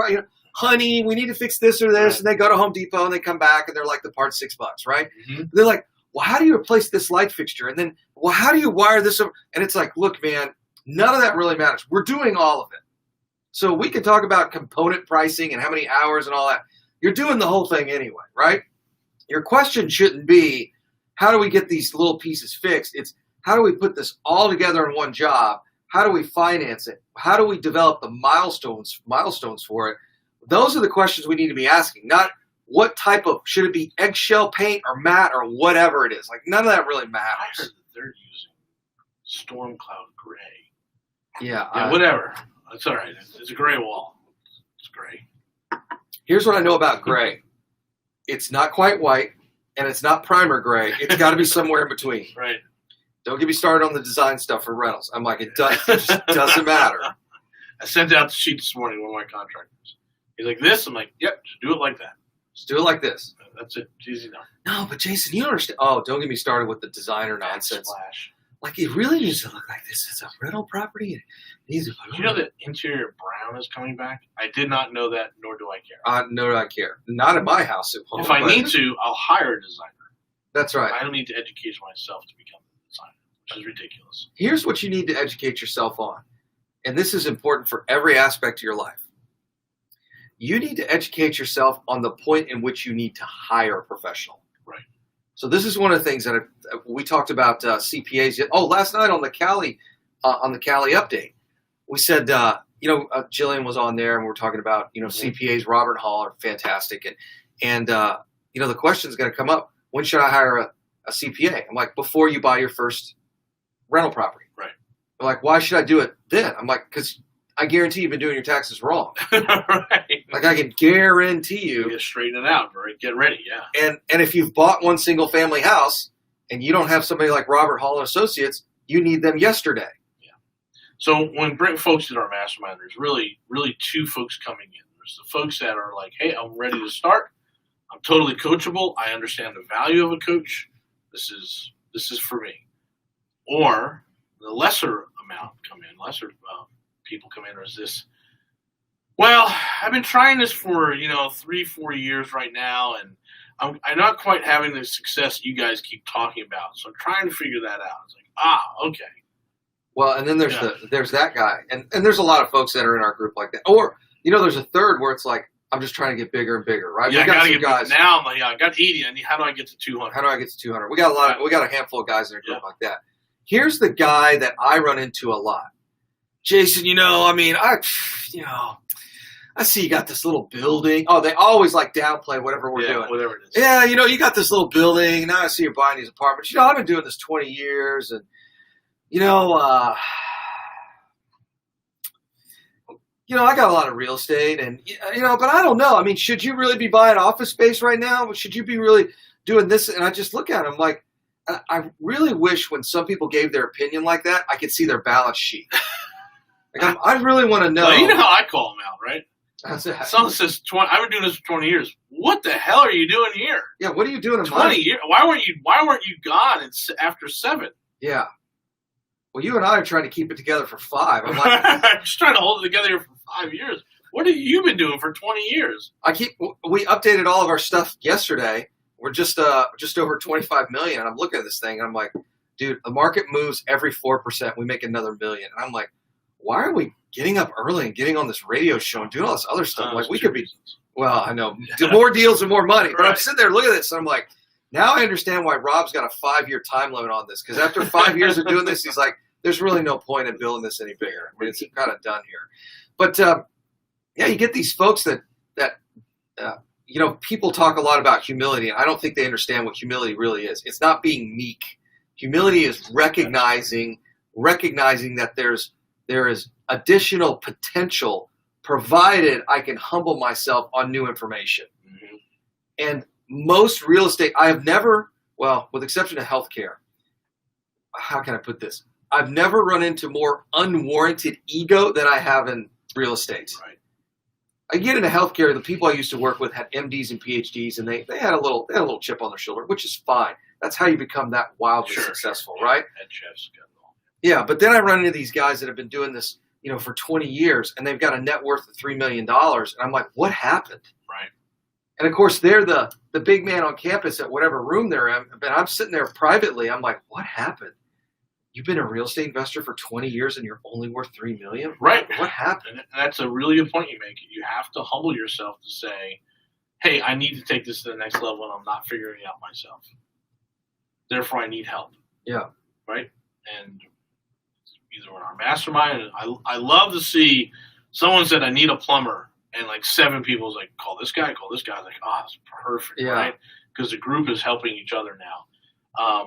honey, we need to fix this or this. And they go to Home Depot and they come back and they're like, the part's $6, right? Mm-hmm. They're like, well, how do you replace this light fixture? And then, well, how do you wire this up? And it's like, look, man, none of that really matters. We're doing all of it. So we can talk about component pricing and how many hours and all that. You're doing the whole thing anyway, right? Your question shouldn't be, how do we get these little pieces fixed? It's, how do we put this all together in one job? How do we finance it? How do we develop the milestones for it? Those are the questions we need to be asking, not what type of, should it be eggshell paint or matte or whatever it is. Like, none of that really matters. I heard that they're using storm cloud gray. Yeah. Whatever. That's all right. It's a gray wall. It's gray. Here's what I know about gray. It's not quite white, and it's not primer gray. It's got to be somewhere in between. Right. Don't get me started on the design stuff for rentals. I'm like, it just doesn't matter. I sent out the sheet this morning to one of my contractors. He's like, this? I'm like, yep, just do it like that. Just do it like this. That's it. It's easy enough. No, but Jason, you don't understand. Oh, don't get me started with the designer nonsense. Splash. Like, it really needs to look like this. It's a rental property. Do you know that interior brown is coming back? I did not know that, nor do I care. Nor do I care. Not at my house. If I need to, I'll hire a designer. That's right. I don't need to educate myself to become a designer, which is ridiculous. Here's what you need to educate yourself on, and this is important for every aspect of your life. You need to educate yourself on the point in which you need to hire a professional. Right. So this is one of the things that we talked about CPAs. Last night on the Cali update, we said, Jillian was on there and we were talking about, CPAs. Robert Hall are fantastic, and the question is going to come up: when should I hire a CPA? I'm like, before you buy your first rental property. Right. They're like, why should I do it then? I'm like, because I guarantee you've been doing your taxes wrong. Right. Like, I can guarantee you. Get straighten it out, right? Get ready, yeah. And if you've bought one single family house and you don't have somebody like Robert Hall and Associates, you need them yesterday. Yeah. So when we bring folks to our mastermind, there's really, really two folks coming in. There's the folks that are like, hey, I'm ready to start. I'm totally coachable. I understand the value of a coach. This is for me. Or the lesser amount come in, people come in, or is this, well, I've been trying this for 3-4 years right now, and I'm not quite having the success you guys keep talking about, so I'm trying to figure that out. It's like, okay. Well, and then there's that guy, and there's a lot of folks that are in our group like that. Or there's a third where it's like, I'm just trying to get bigger and bigger, right? Yeah, we got some guys. Now I'm like, I got 80. How do I get to 200? How do I get to 200? We got a handful of guys in a group like that. Here's the guy that I run into a lot. Jason, I see you got this little building. Oh, they always downplay whatever we're doing. Whatever it is. Yeah, you got this little building. Now I see you're buying these apartments. I've been doing this 20 years, and I got a lot of real estate, and but I don't know. I mean, should you really be buying office space right now? Should you be really doing this? And I just look at them like, I really wish when some people gave their opinion like that, I could see their balance sheet. Like, I really want to know. Well, you know how I call them out, right? Someone says, I've been doing this for 20 years. What the hell are you doing here? Yeah, what are you doing in 20 years? Why weren't you gone after 7? Yeah. Well, you and I are trying to keep it together for 5. I'm like, I'm just trying to hold it together for 5 years. What have you been doing for 20 years? We updated all of our stuff yesterday. We're just over 25 million, and I'm looking at this thing, and I'm like, dude, the market moves every 4%. We make another $1 million, and I'm like, why are we getting up early and getting on this radio show and doing all this other stuff? Like, we could be, well, I know, more deals and more money, but right. I'm sitting there looking at this, and I'm like, now I understand why Rob's got a 5-year time limit on this, because after 5 years of doing this, he's like, there's really no point in building this any bigger. I mean, it's kind of done here. But, you get these folks that people talk a lot about humility, and I don't think they understand what humility really is. It's not being meek. Humility is recognizing that there is additional potential provided I can humble myself on new information. Mm-hmm. And most real estate, I have never, well, with exception of healthcare, how can I put this? I've never run into more unwarranted ego than I have in real estate. Right. I get into healthcare. The people I used to work with had MDs and PhDs, and they had a little chip on their shoulder, which is fine. That's how you become that wildly successful, right? Head chef's got it all. Yeah, but then I run into these guys that have been doing this, for 20 years, and they've got a net worth of $3 million, and I'm like, what happened? Right. And of course, they're the big man on campus at whatever room they're in, but I'm sitting there privately. I'm like, what happened? You've been a real estate investor for 20 years and you're only worth $3 million? Right. What happened? And that's a really good point you make. You have to humble yourself to say, hey, I need to take this to the next level and I'm not figuring it out myself. Therefore, I need help. Yeah. Right? And either in our mastermind, and I love to see someone said, I need a plumber. And like 7 people was like, call this guy. I was like, oh, that's perfect. Yeah. Right? Because the group is helping each other now.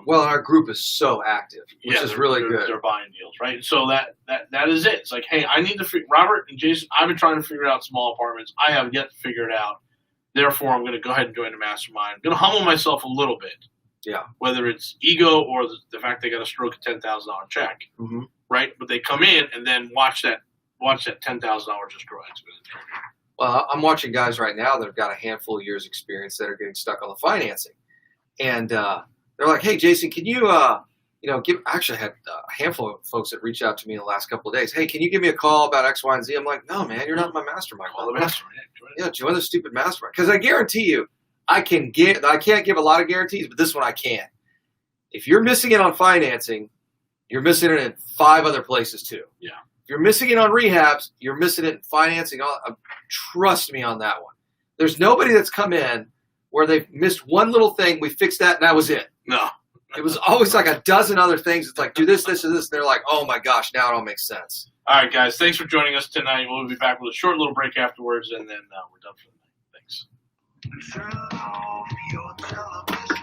Well, our group is so active, which is really good. They're buying deals, right? So that is it. It's like, hey, I need to Robert and Jason, I've been trying to figure out small apartments. I have yet to figure it out. Therefore, I'm going to go ahead and join the mastermind. I'm going to humble myself a little bit. Yeah. Whether it's ego or the fact they got to stroke a $10,000 check, right? But they come in and then watch that $10,000 just grow exponentially. Well, I'm watching guys right now that have got a handful of years experience that are getting stuck on the financing. And they're like, hey, Jason, can you, I actually had a handful of folks that reached out to me in the last couple of days. Hey, can you give me a call about X, Y, and Z? I'm like, no, man, you're not my mastermind. Call the mastermind. Yeah, join the stupid mastermind. Because I guarantee you, I can't give a lot of guarantees, but this one I can. If you're missing it on financing, you're missing it in 5 other places too. Yeah. If you're missing it on rehabs, you're missing it in financing. Trust me on that one. There's nobody that's come in where they've missed one little thing. We fixed that, and that was it. No. It was always like a dozen other things. It's like, do this, this, and this. And they're like, oh, my gosh, now it all makes sense. All right, guys. Thanks for joining us tonight. We'll be back with a short little break afterwards, and then we're done for the night. Thanks. Turn off your television.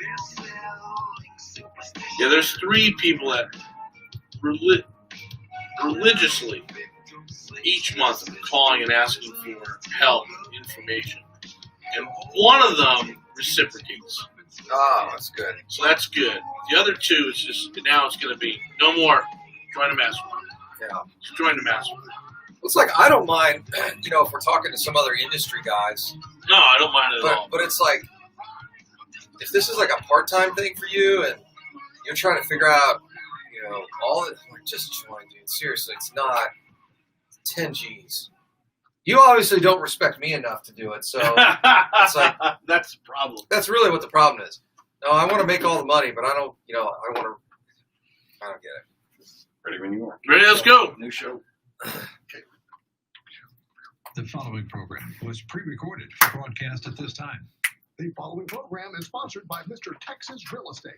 They're selling superstition. Yeah, there's 3 people that religiously each month are calling and asking for help, information. And one of them reciprocates. Oh, that's good. So that's good. The other 2 is just, now it's going to be no more join the mastermind. Yeah. Just join the mastermind. It's like, I don't mind, if we're talking to some other industry guys. No, I don't mind it at all. But it's like, if this is like a part-time thing for you and you're trying to figure out, all this, just join, dude. Seriously, it's not 10 G's. You obviously don't respect me enough to do it, so it's like that's the problem. That's really what the problem is. No, I want to make all the money, but I don't. I don't get it. Ready when you are. Ready? Let's go. New show. The following program was pre-recorded for broadcast at this time. The following program is sponsored by Mr. Texas Real Estate.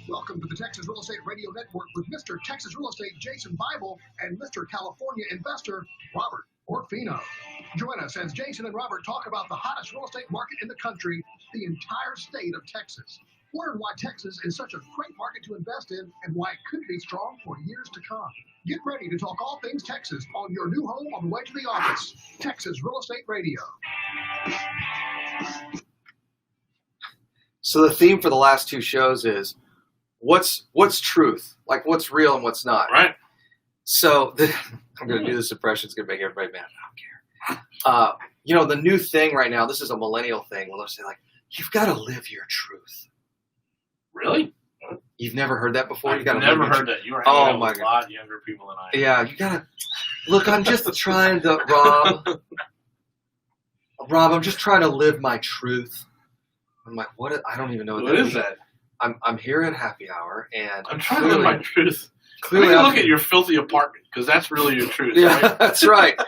Welcome to the Texas Real Estate Radio Network with Mr. Texas Real Estate Jason Bible and Mr. California investor Robert Orfino. Join us as Jason and Robert talk about the hottest real estate market in the country, the entire state of Texas. Learn why Texas is such a great market to invest in and why it could be strong for years to come. Get ready to talk all things Texas on your new home on the way to the office. Texas Real Estate Radio. So the theme for the last 2 shows is what's truth, like what's real and what's not. Right. So I'm going to do this impression. It's going to make everybody mad. I don't care. The new thing right now, this is a millennial thing. Well, they'll say you've got to live your truth. Really? You've never heard that before? I've never heard that. You are hanging out with a lot younger people than I am. Yeah, you got to look. I'm just trying to, Rob, I'm just trying to live my truth. I'm like, what? I don't even know what is that? I'm here at happy hour, and I'm trying to live my truth. Clearly, look at your filthy apartment, because that's really your truth. Yeah, right? That's right.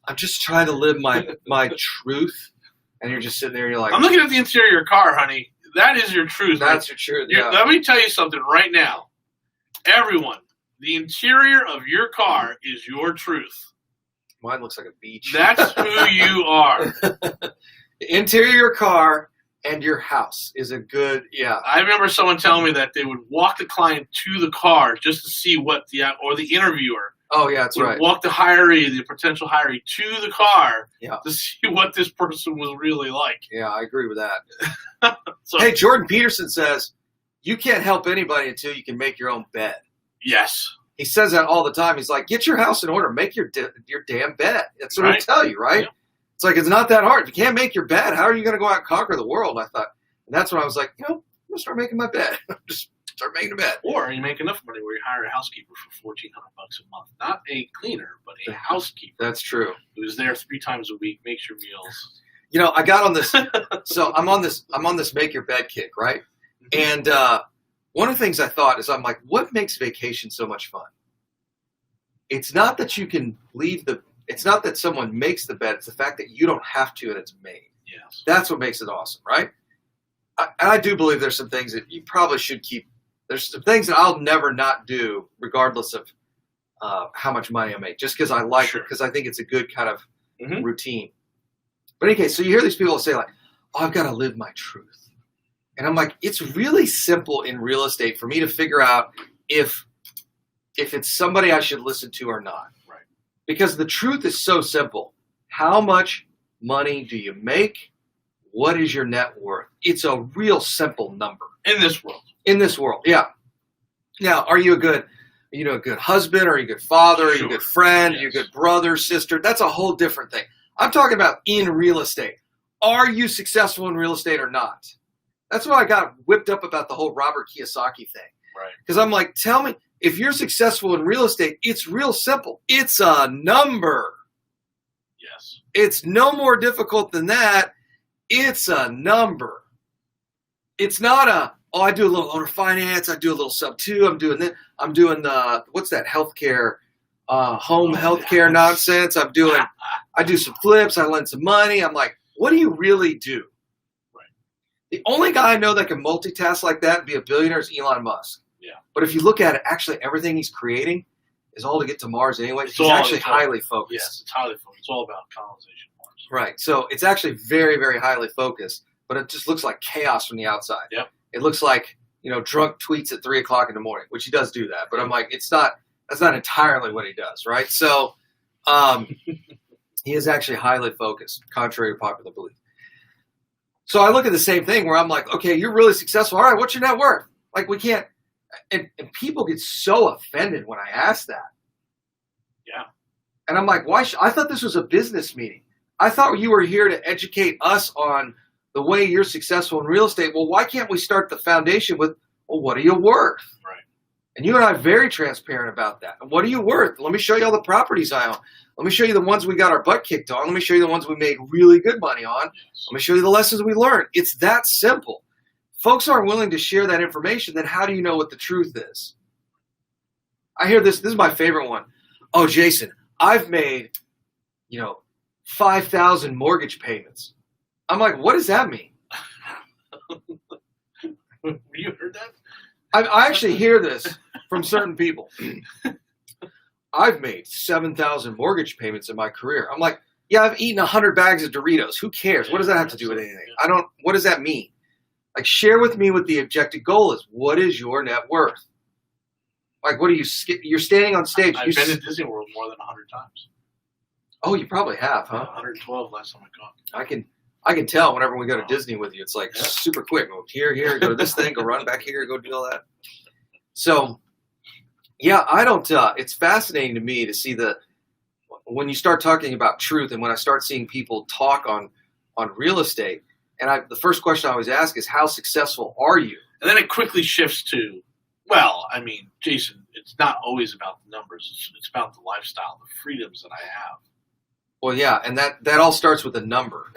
I'm just trying to live my truth, and you're just sitting there, and you're like, I'm looking at the interior of your car, honey. That is your truth. That's your truth. Yeah. Let me tell you something right now. Everyone, the interior of your car is your truth. Mine looks like a beach. That's who you are. The interior of your car and your house is a good, I remember someone telling me that they would walk the client to the car just to see what the interviewer Oh yeah, that's would right. walk the hiree, the potential hiree, to the car Yeah. to see what this person was really like. Yeah, I agree with that. So, Hey, Jordan Peterson says you can't help anybody until you can make your own bed. yes. He says that all the time. He's like, get your house in order, make your damn bed. That's what I tell you, right? Yeah. It's like it's not that hard. If you can't make your bed, how are you going to go out and conquer the world? I thought, and that's when I was like, I'm gonna start making my bed. Just start making a bed. Or you make enough money where you hire a housekeeper for $1,400 a month, not a cleaner, but a housekeeper That's true. who's there 3 times a week, makes your meals. I got on this. So I'm on this make your bed kick, right? And one of the things I thought is I'm like, what makes vacation so much fun? It's not that you can leave it's not that someone makes the bed. It's the fact that you don't have to and it's made. Yes. That's what makes it awesome, right? I do believe there's some things that you probably should keep. There's some things that I'll never not do, regardless of how much money I make, just because I like it, because I think it's a good kind of routine. But anyway, so you hear these people say like, oh, I've got to live my truth. And I'm like, it's really simple in real estate for me to figure out if it's somebody I should listen to or not. Right. Because the truth is so simple. How much money do you make? What is your net worth? It's a real simple number. In this world. In this world, yeah. Now, are you a good husband? Are you a good father? Are you a good friend? Are you a good brother, sister? That's a whole different thing. I'm talking about in real estate. Are you successful in real estate or not? That's why I got whipped up about the whole Robert Kiyosaki thing. Right. Because I'm like, tell me, if you're successful in real estate, it's real simple. It's a number. Yes. It's no more difficult than that. It's a number. It's not I do a little owner finance. I do a little sub two. I'm doing that. I'm doing what's that healthcare, home healthcare nonsense. I do some flips. I lend some money. I'm like, what do you really do? Right. The only guy I know that can multitask like that and be a billionaire is Elon Musk. Yeah. But if you look at it, actually everything he's creating is all to get to Mars anyway. He's actually highly focused. Yes, it's highly focused. It's all about colonization of Mars. Right. So it's actually very, very highly focused, but it just looks like chaos from the outside. Yep. It looks like, drunk tweets at 3 o'clock in the morning, which he does do that. But I'm like, that's not entirely what he does, right? So he is actually highly focused, contrary to popular belief. So I look at the same thing where I'm like, okay, you're really successful. All right, what's your net worth? Like we can't, and people get so offended when I ask that. Yeah. And I'm like, why? I thought this was a business meeting. I thought you were here to educate us on the way you're successful in real estate. Well, why can't we start the foundation with, well, what are you worth? Right. And you and I are very transparent about that. And what are you worth? Let me show you all the properties I own. Let me show you the ones we got our butt kicked on. Let me show you the ones we made really good money on. Let me show you the lessons we learned. It's that simple. Folks aren't willing to share that information, then how do you know what the truth is? I hear this. This is my favorite one. Oh, Jason, I've made, 5,000 mortgage payments. I'm like, what does that mean? You heard that? I actually hear this from certain people. I've made 7,000 mortgage payments in my career. I'm like, yeah, I've eaten 100 bags of Doritos. Who cares? What does that have to do with anything? What does that mean? Like, share with me what the objective goal is. What is your net worth? Like, what are you're standing on stage. I've been to Disney World more than 100 times. Oh, you probably have, huh? 112 last time I got. I can tell whenever we go to Disney with you. It's like super quick. Go here, go to this thing, go run back here, go do all that. So, yeah, I don't. It's fascinating to me to see when you start talking about truth, and when I start seeing people talk on real estate. And the first question I always ask is, how successful are you? And then it quickly shifts to, well, I mean, Jason, it's not always about the numbers. It's about the lifestyle, the freedoms that I have. Well, yeah, and that all starts with a number.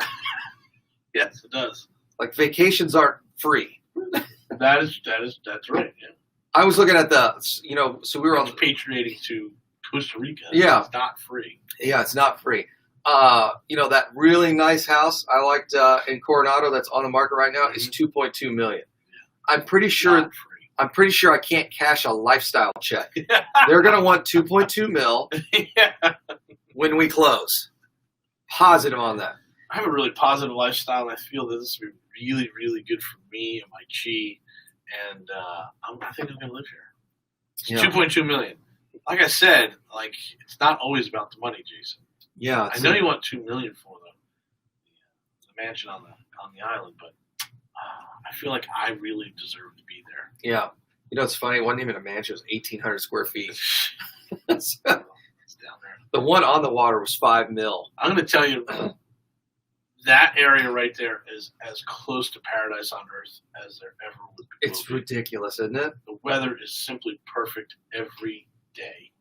Yes, it does. Like, vacations aren't free. That's right. Yeah. I was looking at so we were on repatriating to Costa Rica. Yeah. It's not free. Yeah, it's not free. That really nice house I liked in Coronado that's on the market right now is $2.2 million. Yeah. I'm pretty sure I can't cash a lifestyle check. They're gonna want $2.2 million when we close. Positive on that. I have a really positive lifestyle, and I feel that this would be really, really good for me and my chi. And I think I'm gonna live here. It's $2.2 million. like I said, like it's not always about the money, Jason. Yeah, I know you want $2 million for the mansion on the island, but I feel like I really deserve to be there. Yeah. You know, it's funny. It wasn't even a mansion. It was 1,800 square feet. It's down there. The one on the water was $5 million. I'm going to tell you, that area right there is as close to paradise on earth as there ever would be. It's ridiculous, isn't it? The weather is simply perfect every day.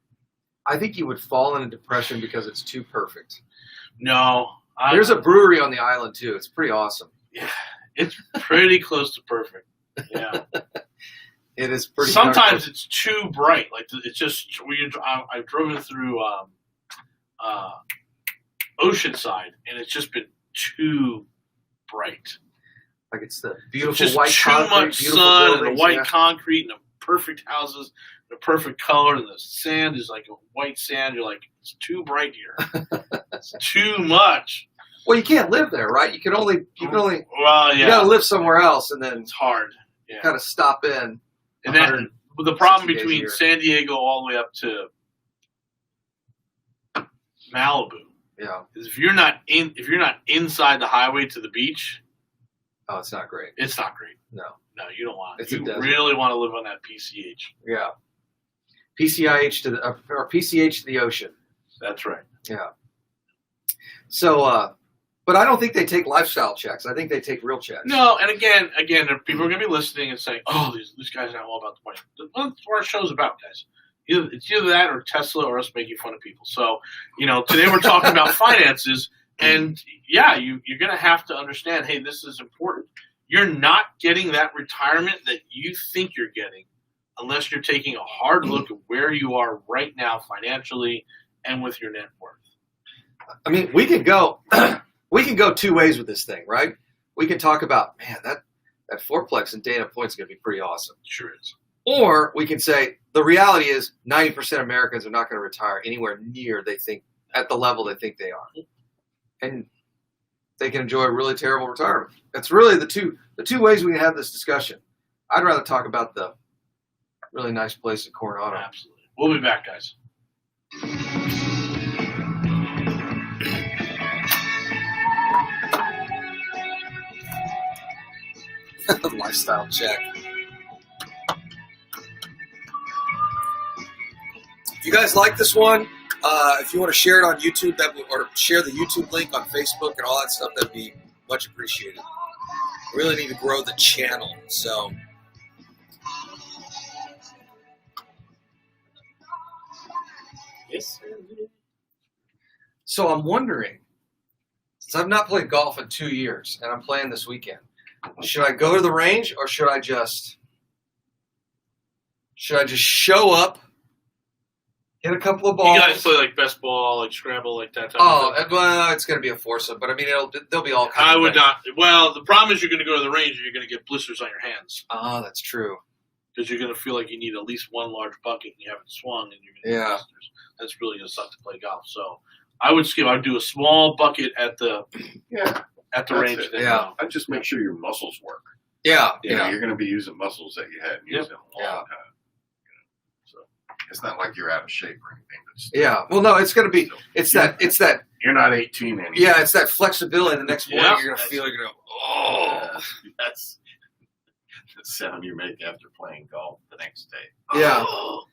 I think you would fall into depression because it's too perfect. No. There's a brewery on the island, too. It's pretty awesome. Yeah, it's pretty close to perfect. Yeah. It is pretty. Sometimes it's too bright. Like it's just I've driven through Oceanside, and it's just been too bright. Like it's the beautiful just white too concrete, much beautiful sun and the buildings, white yeah. concrete and the perfect houses, the perfect color, and the sand is like a white sand. You're like, it's too bright here. It's too much. Well, you can't live there, right? You can only. Well, You yeah, gotta live somewhere else, and then it's hard. Yeah, kind of stop in. and then the problem 60 days a between year. San Diego all the way up to Malibu Yeah. is if you're not inside the highway to the beach, Oh, it's not great. it's not great. No. No, you don't want it. It's a You desert. really want to live on that PCH. Yeah. PCIH to the or PCH to the ocean. That's right. Yeah. So, but I don't think they take lifestyle checks. I think they take real checks. No, and again, people are going to be listening and saying, "Oh, these guys know all about the money." That's what our show's about, guys. It's either that or Tesla or us making fun of people. So, today we're talking about finances, and yeah, you're going to have to understand. Hey, this is important. You're not getting that retirement that you think you're getting unless you're taking a hard look at where you are right now financially and with your net worth. I mean, we can go two ways with this thing, right? We can talk about, man, that fourplex in Dana Point's going to be pretty awesome. Sure is. Or we can say the reality is 90% of Americans are not going to retire anywhere near they think at the level they think they are, and they can enjoy a really terrible retirement. That's really the two ways we can have this discussion. I'd rather talk about the really nice place in Coronado. Absolutely. We'll be back, guys. Lifestyle check. If you guys like this one, if you want to share it on YouTube, or share the YouTube link on Facebook and all that stuff, that'd be much appreciated. We really need to grow the channel, so. Yes. So I'm wondering, since I've not played golf in 2 years and I'm playing this weekend, should I go to the range or should I just show up, hit a couple of balls? You guys play like best ball, like scramble, like that type Oh, of thing? well, it's going to be a foursome, but I mean, there'll be all kinds I of would things. not. Well, the problem is you're going to go to the range and you're going to get blisters on your hands Oh, that's true. because you're going to feel like you need at least one large bucket and you haven't swung and you're going to get Yeah. blisters. That's really going to suck to play golf. So I would skip. I'd do a small bucket at the Yeah. range. That's it. then Yeah. go. I'd just make sure your muscles work. Yeah, You know, yeah. you're going to be using muscles that you hadn't used in a long Yeah. time. So it's not like you're out of shape or anything. But still, Yeah. Well, no, it's going to be, it's that, you're not 18 anymore. yeah, it's that flexibility. The next morning, Yeah. you're going to feel, you're going to, oh. That's the sound you make after playing golf the next day. Yeah. Oh.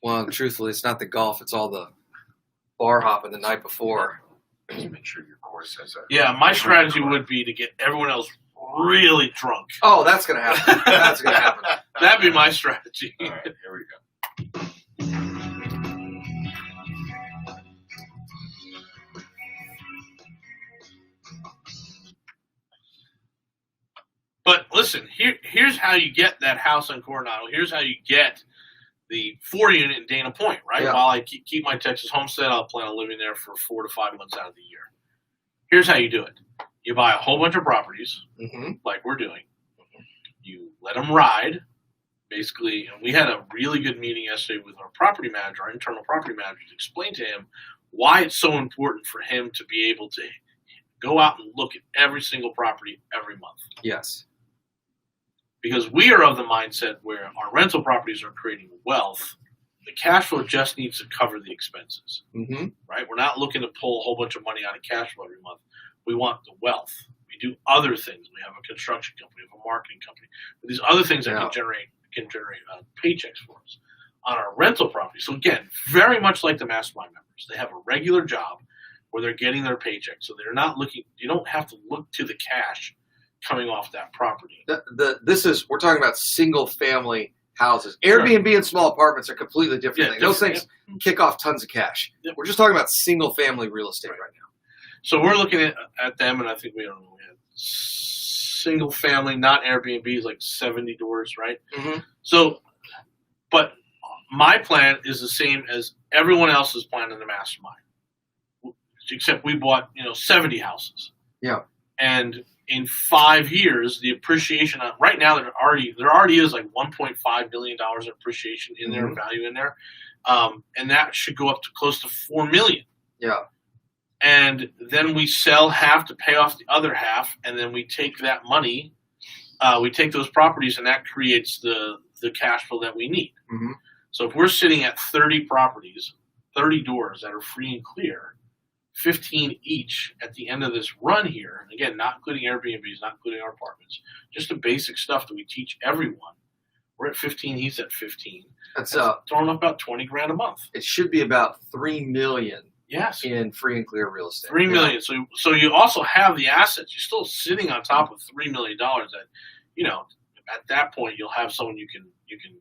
Well, truthfully, it's not the golf. It's all the bar hopping the night before. Just make sure your course has a. Yeah, my strategy would be to get everyone else really drunk. Oh, that's going to happen. That's going to happen. That'd be my strategy. All right, here we go. But listen, here's how you get that house in Coronado. Here's how you get the 4-unit in Dana Point, right? Yeah. While I keep my Texas homestead, I'll plan on living there for 4 to 5 months out of the year. Here's how you do it. You buy a whole bunch of properties, Mm-hmm. like we're doing. You let them ride, basically. And we had a really good meeting yesterday with our property manager, our internal property manager, to explain to him why it's so important for him to be able to go out and look at every single property every month. Yes. Because we are of the mindset where our rental properties are creating wealth the cash flow just needs to cover the expenses, Mm-hmm. right? We're not looking to pull a whole bunch of money out of cash flow every month. We want the wealth. We do other things. We have a construction company, we have a marketing company. But these other things that can generate paychecks for us on our rental property. So again, very much like the mastermind members, they have a regular job where they're getting their paycheck. So they're not looking. You don't have to look to the cash coming off that property. We're talking about single family houses. Sure. Airbnb and small apartments are completely different Yeah, things. Those things kick off tons of cash. Yep. We're just talking about single family real estate right now. So we're looking at them, and I think we had single family, not Airbnbs, like 70 doors, right? Mm-hmm. So, but my plan is the same as everyone else's plan in the mastermind, except we bought 70 houses. Yeah. And in 5 years, the appreciation right now there already is like $1.5 billion of appreciation in there, value in there, and that should go up to close to $4 million. Yeah. And then we sell half to pay off the other half, and then we take that money, we take those properties, and that creates the cash flow that we need. Mm-hmm. So if we're sitting at 30 properties, 30 doors that are free and clear, 15 each at the end of this run here, again, not including Airbnbs, not including our apartments, just the basic stuff that we teach everyone. We're at 15, he's at 15. That's throwing up about $20,000 a month. It should be about $3 million. Yes. In free and clear real estate. $3 million. So you also have the assets. You're still sitting on top of $3 million that, at that point you'll have someone you can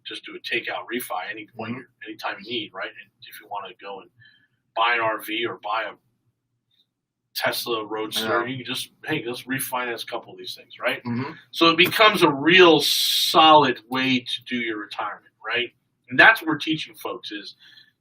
just do a takeout refi anytime you need, right? And if you want to go and buy an RV or buy a Tesla Roadster, you can just let's refinance a couple of these things, right? Mm-hmm. So it becomes a real solid way to do your retirement, right? And that's what we're teaching folks is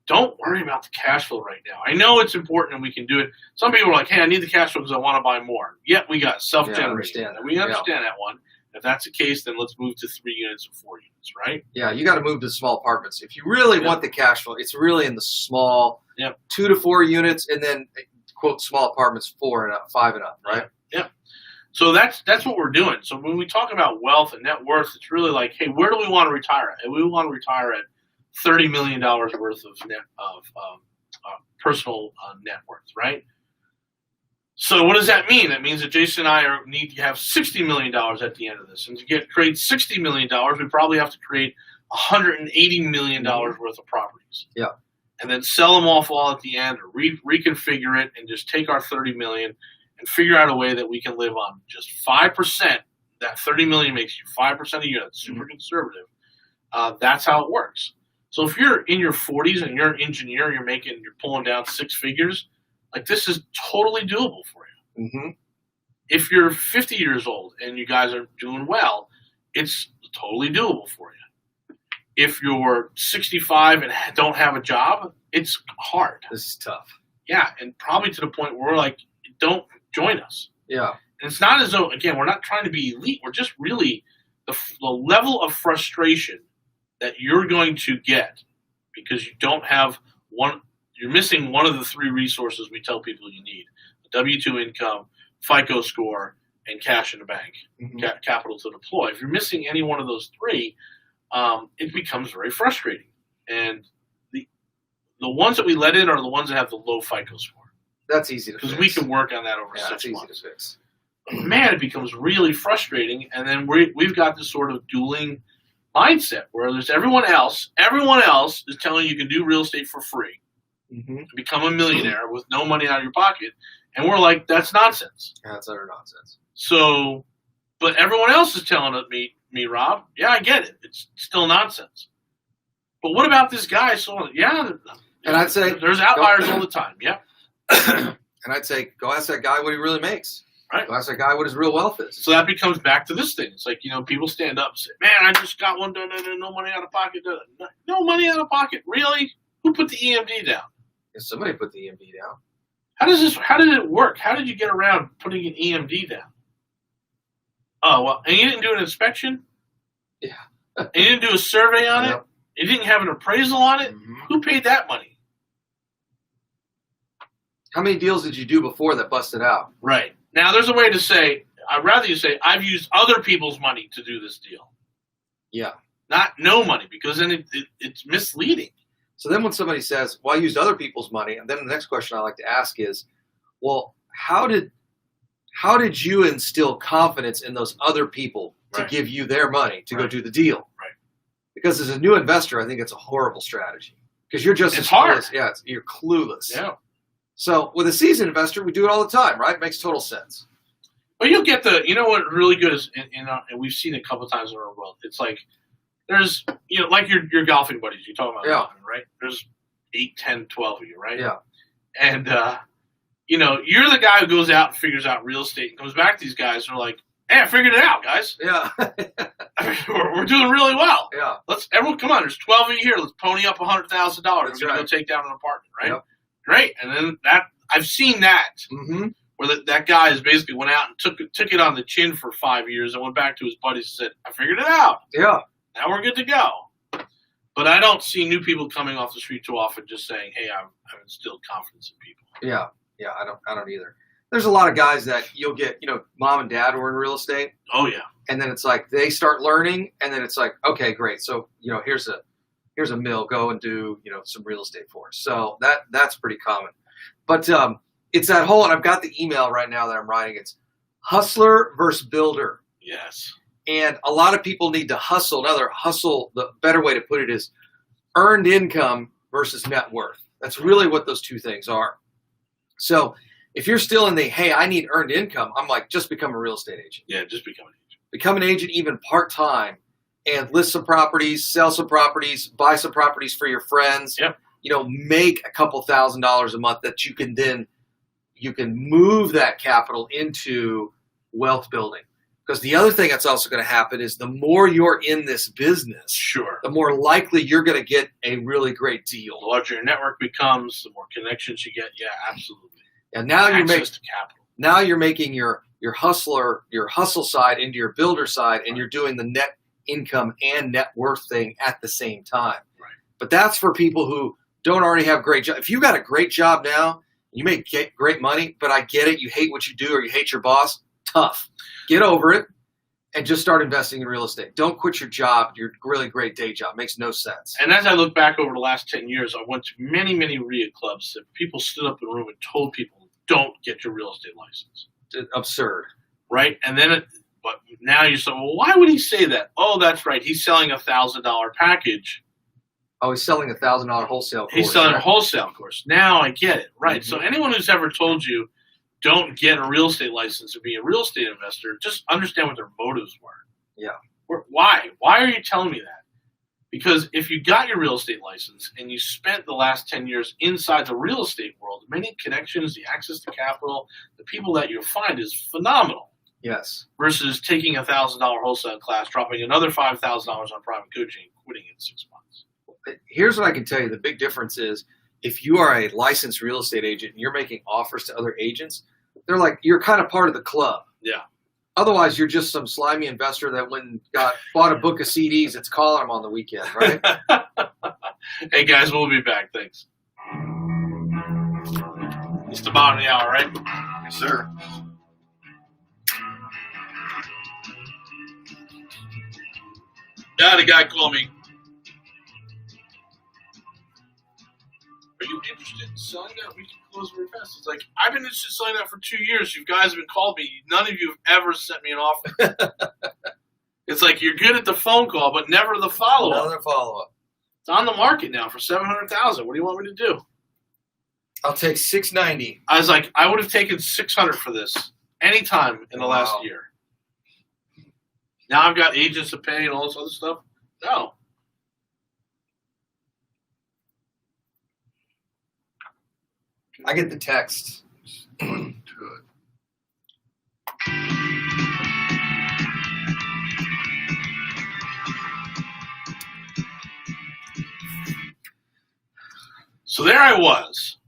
don't worry about the cash flow right now. I know it's important and we can do it. Some people are like, hey, I need the cash flow because I want to buy more. Yet we got self-generated. We understand that one. If that's the case, then let's move to 3 units or 4 units, right? Yeah, you got to move to small apartments. If you really want the cash flow, it's really in the small 2 to 4 units and then, quote, small apartments 4 and up, 5 and up, right? Yeah. So that's what we're doing. So when we talk about wealth and net worth, it's really like, hey, where do we want to retire at? And we want to retire at $30 million worth of personal net worth, right? So what does that mean? That means that Jason and I need to have $60 million at the end of this. And to create $60 million, we probably have to create $180 million worth of properties. Yeah. And then sell them off all at the end or reconfigure it and just take our $30 million and figure out a way that we can live on just 5%. That $30 million makes you 5% a year. That's super conservative. That's how it works. So if you're in your 40s and you're an engineer, you're pulling down 6 figures, like this is totally doable for you. Mm-hmm. If you're 50 years old and you guys are doing well, it's totally doable for you. If you're 65 and don't have a job, it's hard. This is tough. Yeah, and probably to the point where we're like, don't join us. Yeah. And it's not as though, again, we're not trying to be elite. We're just really the level of frustration that you're going to get because you don't have you're missing one of the 3 resources we tell people you need: a W-2 income, FICO score, and cash in the bank, capital to deploy. If you're missing any one of those 3, it becomes very frustrating. And the ones that we let in are the ones that have the low FICO score. That's easy to fix. Because we can work on that over 6 that's months. Easy to fix. Man, it becomes really frustrating. And then we've got this sort of dueling mindset where there's everyone else is telling you can do real estate for free, become a millionaire with no money out of your pocket. And we're like, that's nonsense. Yeah, that's utter nonsense. So, but everyone else is telling me, Rob, yeah, I get it. It's still nonsense. But what about this guy? So, yeah. And I'd say there's outliers all the time. Yeah. And I'd say, go ask that guy what he really makes. Right. Go ask that guy what his real wealth is. So that becomes back to this thing. It's like, people stand up and say, man, I just got one done, no money out of pocket. No money out of pocket. Really? Who put the EMD down? Yeah, somebody put the EMD down. How did it work? How did you get around putting an EMD down? Oh, well, and you didn't do an inspection? Yeah. And you didn't do a survey on it? You didn't have an appraisal on it? Mm-hmm. Who paid that money? How many deals did you do before that busted out? Right. Now, there's a way to say, I'd rather you say, I've used other people's money to do this deal. Yeah. Not no money, because then it's misleading. So then when somebody says, well, I used other people's money, and then the next question I like to ask is, well, how did you instill confidence in those other people to give you their money to go do the deal? Right. Because as a new investor, I think it's a horrible strategy. Because you're just it's hard. Clueless. Yeah, you're clueless. Yeah. So with a seasoned investor, we do it all the time, right? It makes total sense. But you'll get what really good is, and we've seen it a couple of times in our world. It's like there's, like your golfing buddies. You talk about golfing, right? There's 8, 10, 12 of you, right? Yeah. And, you're the guy who goes out and figures out real estate and comes back to these guys and are like, hey, I figured it out, guys. Yeah. we're doing really well. Yeah. Everyone, come on. There's 12 of you here. Let's pony up $100,000. We're going to go take down an apartment, right? Yep. Great. And then I've seen that. Mm-hmm. Where that guy has basically went out and took it on the chin for 5 years and went back to his buddies and said, I figured it out. Yeah. Now we're good to go. But I don't see new people coming off the street too often just saying, hey, I've instilled confidence in people. Yeah. Yeah. I don't either. There's a lot of guys that you'll get, mom and dad were in real estate. Oh, yeah. And then it's like they start learning, and then it's like, okay, great. So, here's a mill. Go and do, some real estate for us. So that's pretty common. But it's that whole, and I've got the email right now that I'm writing. It's hustler versus builder. Yes. And a lot of people need to hustle. The better way to put it is earned income versus net worth. That's really what those two things are. So if you're still in the, hey, I need earned income, I'm like, just become a real estate agent. Yeah, just become an agent. Become an agent even part-time and list some properties, sell some properties, buy some properties for your friends. Yep. Make a couple $1,000s a month that you can move that capital into wealth building. Because the other thing that's also going to happen is the more you're in this business, sure, the more likely you're going to get a really great deal. The larger your network becomes, the more connections you get. Yeah, absolutely. And now to capital. Now you're making your hustle side into your builder side, and you're doing the net income and net worth thing at the same time. Right. But that's for people who don't already have great jobs. If you got a great job now, you make great money, but I get it, you hate what you do or you hate your boss, tough. Get over it and just start investing in real estate. Don't quit your job, your really great day job. It makes no sense. And as I look back over the last 10 years, I went to many, many RIA clubs that people stood up in a room and told people, don't get your real estate license. It's absurd. Right? And then but now you say, well, why would he say that? Oh, that's right. He's selling a $1,000 package. Oh, he's selling a $1,000 wholesale course. He's selling a wholesale course. Now I get it. Right. Mm-hmm. So anyone who's ever told you don't get a real estate license or be a real estate investor, just understand what their motives were. Yeah. Why? Why are you telling me that? Because if you got your real estate license and you spent the last 10 years inside the real estate world, many connections, the access to capital, the people that you find is phenomenal. Yes. Versus taking a $1,000 wholesale class, dropping another $5,000 on private coaching, and quitting in 6 months. Here's what I can tell you. The big difference is if you are a licensed real estate agent and you're making offers to other agents, they're like, you're kind of part of the club. Yeah. Otherwise, you're just some slimy investor that bought a book of CDs that's calling them on the weekend, right? Hey, guys, we'll be back. Thanks. It's the bottom of the hour, right? Yes, sir. The guy called me. Are you interested in selling that? We can close very fast. It's like, I've been interested in selling that for 2 years. You guys have been calling me. None of you have ever sent me an offer. It's like you're good at the phone call, but never the follow-up. Another follow-up. It's on the market now for $700,000. What do you want me to do? I'll take $690. I was like, I would have taken $600 for this anytime in the last year. Now I've got agents to pay and all this other stuff. No. I get the text. Good. So there I was,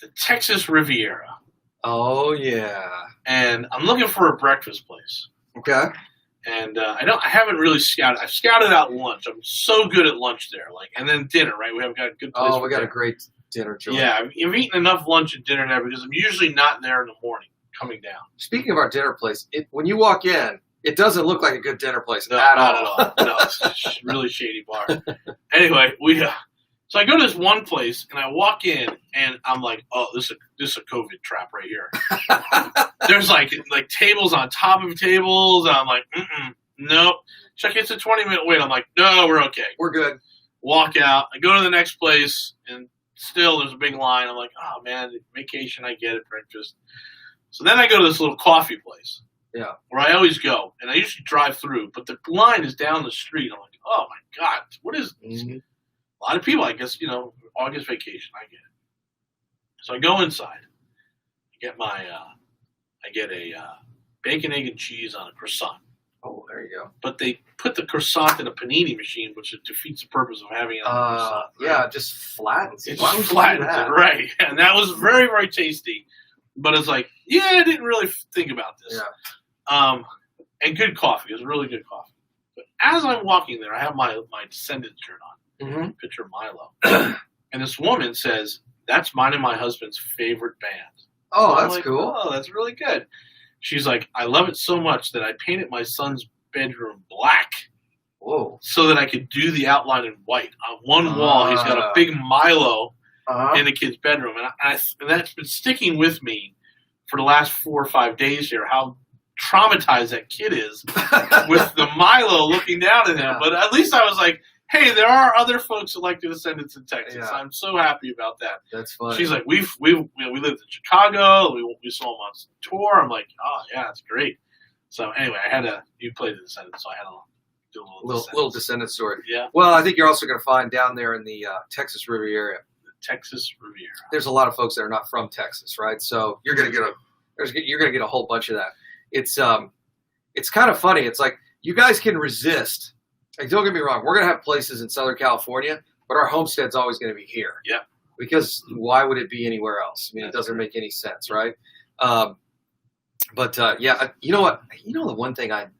the Texas Riviera. Oh yeah. And I'm looking for a breakfast place. Okay. And I haven't really scouted. I've scouted out lunch. I'm so good at lunch there. And then dinner, right? We have got a good place. Oh, we got a great dinner joint. Yeah, I've eaten enough lunch and dinner there because I'm usually not there in the morning coming down. Speaking of our dinner place, when you walk in, it doesn't look like a good dinner place No, at not all. at all. No, it's a really shady bar. Anyway, So I go to this one place and I walk in and I'm like, oh, this is a COVID trap right here. There's like tables on top of tables. And I'm like, nope. Check it's a 20-minute wait. I'm like, no, we're okay. We're good. Walk out. I go to the next place and still there's a big line. I'm like, oh man, vacation, I get it, breakfast. So then I go to this little coffee place. Yeah. Where I always go. And I usually drive through, but the line is down the street. I'm like, oh my God, what is this? Mm-hmm. A lot of people, I guess, August vacation, I get it. So I go inside. I get a bacon, egg, and cheese on a croissant. Oh, there you go. But they put the croissant in a panini machine, which defeats the purpose of having it on a croissant. Right? Yeah, it just flattens it. It just flattens it, right. And that was very, very tasty. But it's like, yeah, I didn't really think about this. Yeah. And good coffee. It was really good coffee. But as I'm walking there, I have my Descendants shirt on. Mm-hmm. Picture of Milo. And this woman says, that's mine and my husband's favorite band. Oh, I'm that's like, cool. Oh, that's really good. She's like, I love it so much that I painted my son's bedroom black. Whoa. So that I could do the outline in white. On one wall, he's got a big Milo in the kid's bedroom. And that's been sticking with me for the last 4 or 5 days here, how traumatized that kid is with the Milo looking down at him. Yeah. But at least I was like, hey, there are other folks that like the Descendants in Texas. Yeah. I'm so happy about that. That's funny. She's like, we lived in Chicago. We saw them on tour. I'm like, oh, yeah, that's great. So anyway, you played the Descendants, so I had to do a little Descendant story. Yeah. Well, I think you're also going to find down there in the Texas Riviera. The Texas Riviera. There's a lot of folks that are not from Texas, right? So you're going to get a whole bunch of that. It's kind of funny. It's like you guys can resist. Like, don't get me wrong. We're going to have places in Southern California, but our homestead's always going to be here. Yeah. Because why would it be anywhere else? I mean, it doesn't make any sense, right? Yeah, you know what? You know the one thing I've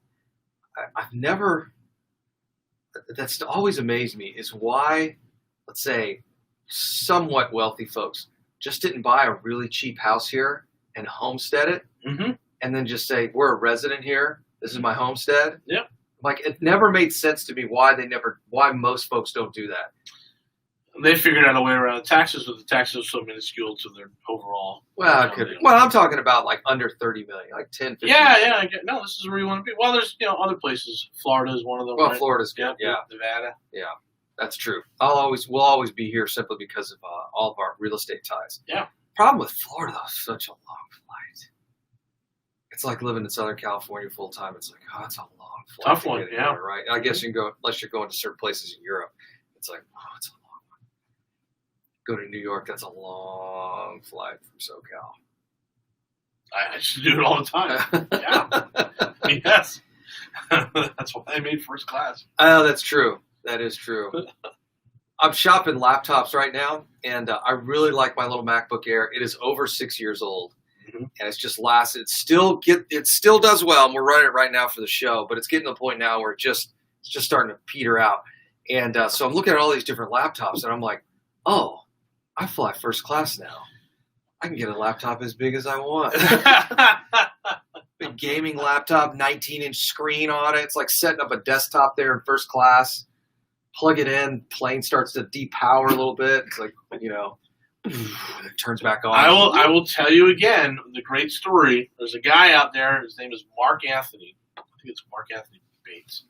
never that's always amazed me is why, let's say, somewhat wealthy folks just didn't buy a really cheap house here and homestead it, and then just say, we're a resident here. This is my homestead. Yeah. Like, it never made sense to me why most folks don't do that. They figured out a way around the taxes, but the taxes are so minuscule to their overall. Well, it could be. Well, I'm talking about like under 30 million, like 10, 15 Yeah, million. yeah. I get, no, this is where you want to be. Well, there's other places. Florida is one of them. Well, right? Florida's good. Yeah. Nevada. Yeah, that's true. We'll always be here simply because of all of our real estate ties. Yeah. Problem with Florida, though, is such a long flight. It's like living in Southern California full time. It's like, oh, it's a long flight. Tough one, yeah. Here, right. I guess you can go unless you're going to certain places in Europe. It's like, oh, it's a long one. Go to New York. That's a long flight from SoCal. I used to do it all the time. Yeah. Yes. That's why I made first class. Oh, that's true. That is true. I'm shopping laptops right now, and I really like my little MacBook Air. It is over 6 years old, and it's just lasted. It still does well, and we're running it right now for the show, but it's getting to the point now where it's just starting to peter out. And so I'm looking at all these different laptops, and I'm like, oh, I fly first class now. I can get a laptop as big as I want. Big gaming laptop, 19-inch screen on it. It's like setting up a desktop there in first class. Plug it in, plane starts to depower a little bit. It's like, it turns back on. I will tell you again the great story. There's a guy out there. His name is Mark Anthony. I think it's Mark Anthony Bates,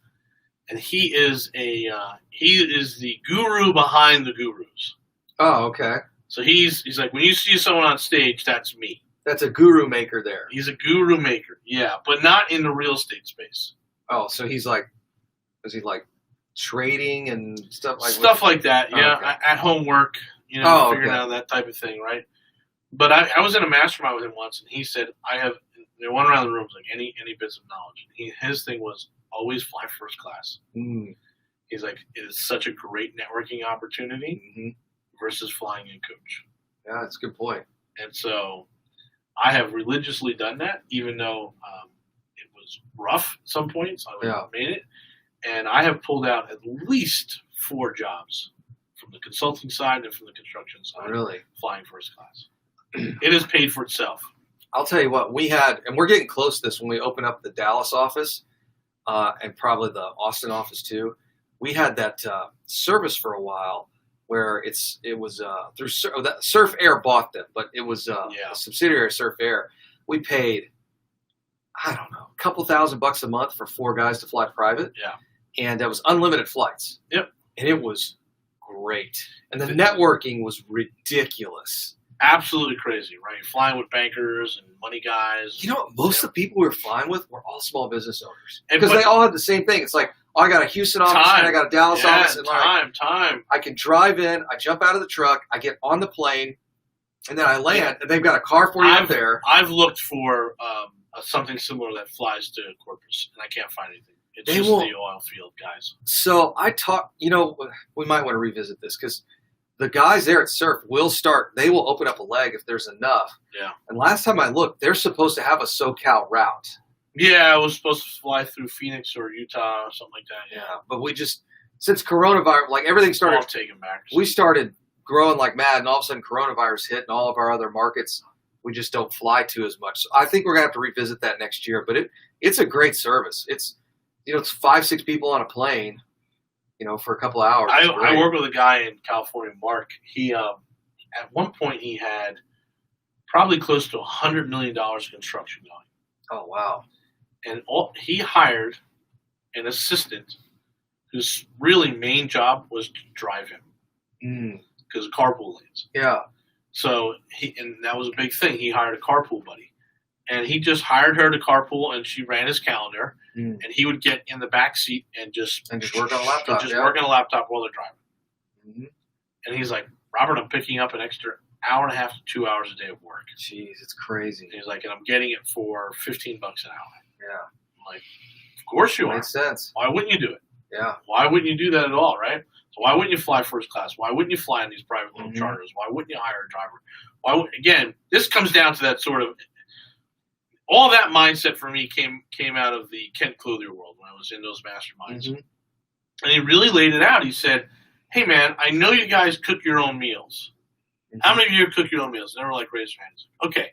and he is the guru behind the gurus. Oh, okay. So he's like, when you see someone on stage, that's me. That's a guru maker there. He's a guru maker, yeah, but not in the real estate space. Oh, so is he like trading and stuff like that? Yeah, okay. At home work, figuring out that type of thing, right? But I was in a mastermind with him once, and he said, they went around the room like any bits of knowledge. His thing was always fly first class. He's like, it is such a great networking opportunity versus flying in coach. Yeah, that's a good point. And so I have religiously done that, even though it was rough at some points. I made it. And I have pulled out at least 4 jobs from the consulting side and from the construction side. Really? Flying first class. It has paid for itself. I'll tell you what, we had, and we're getting close to this when we open up the Dallas office and probably the Austin office too. We had that service for a while where it was through Surf Air bought them, but it was a subsidiary of Surf Air. We paid, I don't know, a couple $1,000 a month for 4 guys to fly private. Yeah. And that was unlimited flights. Yep. And it was great. And the networking was ridiculous. Absolutely crazy, right? Flying with bankers and money guys. You know, most of the people we were flying with were all small business owners. Because they all had the same thing. It's like, oh, I got a Houston office and I got a Dallas office. And time. I can drive in, I jump out of the truck, I get on the plane, and then I land, and they've got a car for you up there. I've looked for something similar that flies to Corpus, and I can't find anything. It's just the oil field guys. So I talk, you know, we might want to revisit this because the guys there at Surf they will open up a leg if there's enough. Yeah. And last time I looked, they're supposed to have a SoCal route. Yeah, I was supposed to fly through Phoenix or Utah or something like that. Yeah, but we just, since coronavirus, like everything started. I'll take them back. We started growing like mad, and all of a sudden coronavirus hit, and all of our other markets we just don't fly to as much. So I think we're going to have to revisit that next year. But it's a great service. It's, you know, it's 5-6 people on a plane, you know, for a couple of hours. I work with a guy in California, Mark. He at one point he had probably close to $100 million of construction going. Oh wow! And he hired an assistant whose really main job was to drive him because of carpool lanes. Yeah. So and that was a big thing. He hired a carpool buddy, and he just hired her to carpool, and she ran his calendar, and he would get in the back seat and just work on a laptop. Work on a laptop while they're driving. Mm-hmm. And he's like, Robert, I'm picking up an extra hour and a half to 2 hours a day of work. Jeez, it's crazy. And he's like, and I'm getting it for $15 an hour. Yeah. I'm like, of course you are. Makes sense. Why wouldn't you do it? Yeah. Why wouldn't you do that at all, right? So why wouldn't you fly first class? Why wouldn't you fly in these private little charters? Why wouldn't you hire a driver? Again, this comes down to that sort of all that mindset for me came out of the Kent Clothier world when I was in those masterminds. And he really laid it out. He said, hey, man, I know you guys cook your own meals. How many of you cook your own meals? And they were like, raise your hands. Okay.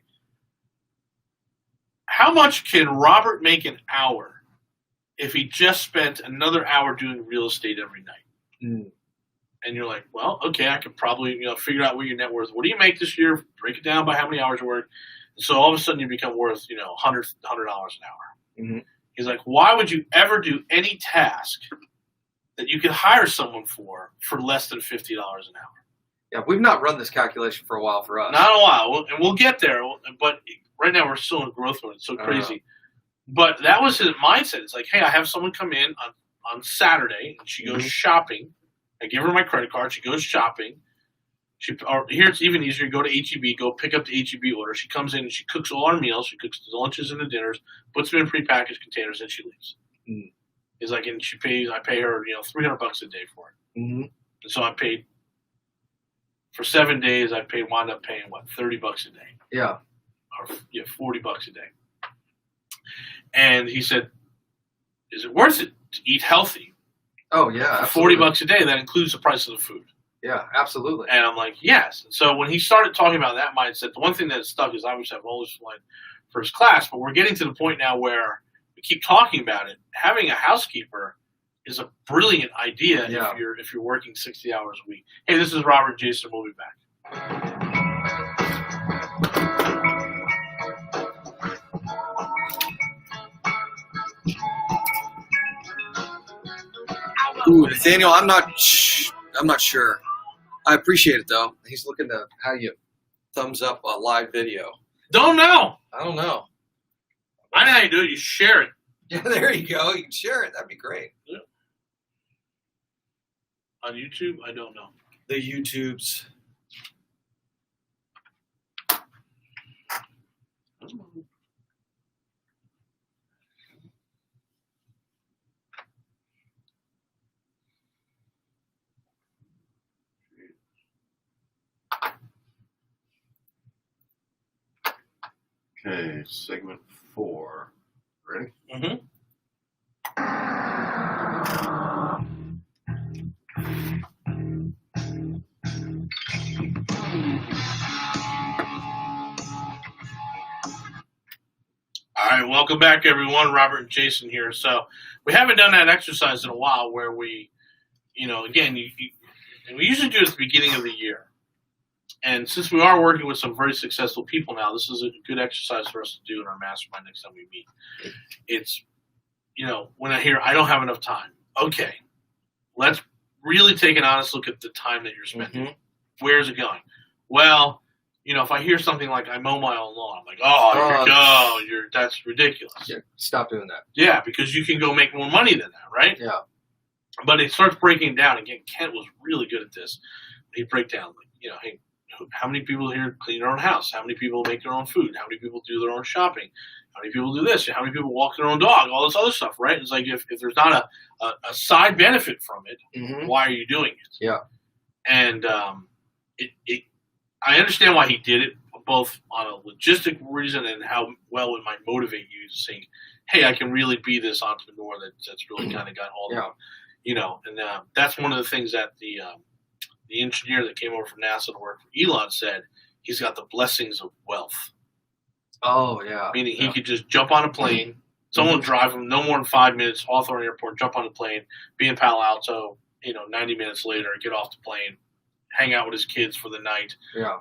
How much can Robert make an hour if he just spent another hour doing real estate every night? And you're like, well, okay, I could probably figure out what your net worth. What do you make this year? Break it down by how many hours you work. So all of a sudden you become worth $100 an hour. He's like, why would you ever do any task that you could hire someone for less than $50 an hour? Yeah, we've not run this calculation for a while for us. Not a while, and we'll get there. But right now we're still in growth mode. It's so crazy. But that was his mindset. It's like, hey, I have someone come in on Saturday, and she goes shopping. I give her my credit card. She goes shopping. Here it's even easier. Go to HEB, go pick up the HEB order. She comes in and she cooks all our meals. She cooks the lunches and the dinners, puts them in prepackaged containers, and she leaves. He's like, and I pay her, $300 a day for it. And so I paid for 7 days. Wound up paying $30 a day. Yeah. Or $40 a day. And he said, is it worth it to eat healthy? Oh yeah. For $40 a day, that includes the price of the food. Yeah, absolutely. And I'm like, yes. And so when he started talking about that mindset, the one thing that stuck is obviously I've always flown first class, but we're getting to the point now where we keep talking about it. Having a housekeeper is a brilliant idea if you're working 60 hours a week. Hey, this is Robert Jason. We'll be back. Ooh, Nathaniel, I'm not sure. I appreciate it though. He's looking to how you thumbs up a live video. Don't know. I don't know. I know how you do it. You share it. Yeah, there you go. You can share it. That'd be great. Yeah. On YouTube, I don't know. The YouTubes. Okay, segment 4. Ready? All right, welcome back, everyone. Robert and Jason here. So we haven't done that exercise in a while where we, again, And we usually do it at the beginning of the year. And since we are working with some very successful people now, this is a good exercise for us to do in our mastermind next time we meet. It's, when I hear I don't have enough time, okay, let's really take an honest look at the time that you're spending. Mm-hmm. Where's it going? Well, if I hear something like I mow my own lawn, I'm like, that's ridiculous. Yeah, stop doing that. Yeah, because you can go make more money than that, right? Yeah. But it starts breaking down. Again, Kent was really good at this. He'd break down, hey, how many people here clean their own house? How many people make their own food? How many people do their own shopping? How many people do this? How many people walk their own dog? All this other stuff, right? It's like if there's not a side benefit from it, mm-hmm. why are you doing it? Yeah. And I understand why he did it, both on a logistic reason and how well it might motivate you to think, hey, I can really be this entrepreneur that's really kind of got all the, and that's one of the things that the engineer that came over from NASA to work for Elon said. He's got the blessings of wealth. Oh, yeah. Meaning he could just jump on a plane, someone would drive him no more than 5 minutes, Hawthorne Airport, jump on a plane, be in Palo Alto, 90 minutes later, get off the plane, hang out with his kids for the night,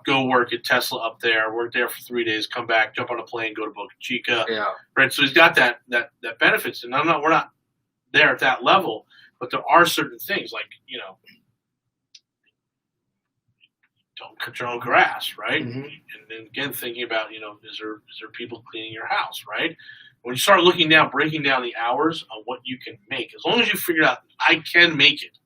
go work at Tesla up there, work there for 3 days, come back, jump on a plane, go to Boca Chica. Yeah. Right. So he's got that benefits. And we're not there at that level, but there are certain things like, don't cut your own grass, right? Mm-hmm. And then again, thinking about, is there people cleaning your house, right? When you start looking down, breaking down the hours of what you can make, as long as you figure out, I can make it.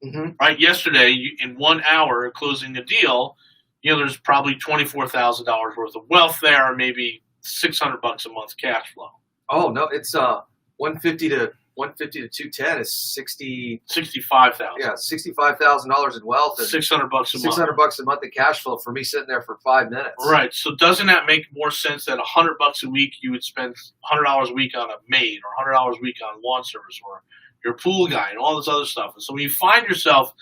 Mm-hmm. Right. Yesterday, in 1 hour closing a deal, there's probably $24,000 worth of wealth there, or maybe $600 a month cash flow. Oh no, it's 150 to 210 is 65,000. Yeah, $65,000 in wealth and $600 a month. $600 a month in cash flow for me sitting there for 5 minutes. Right. So doesn't that make more sense that $100 a week you would spend $100 a week on a maid, or $100 a week on lawn service, or your pool guy, and all this other stuff? And so when you find yourself,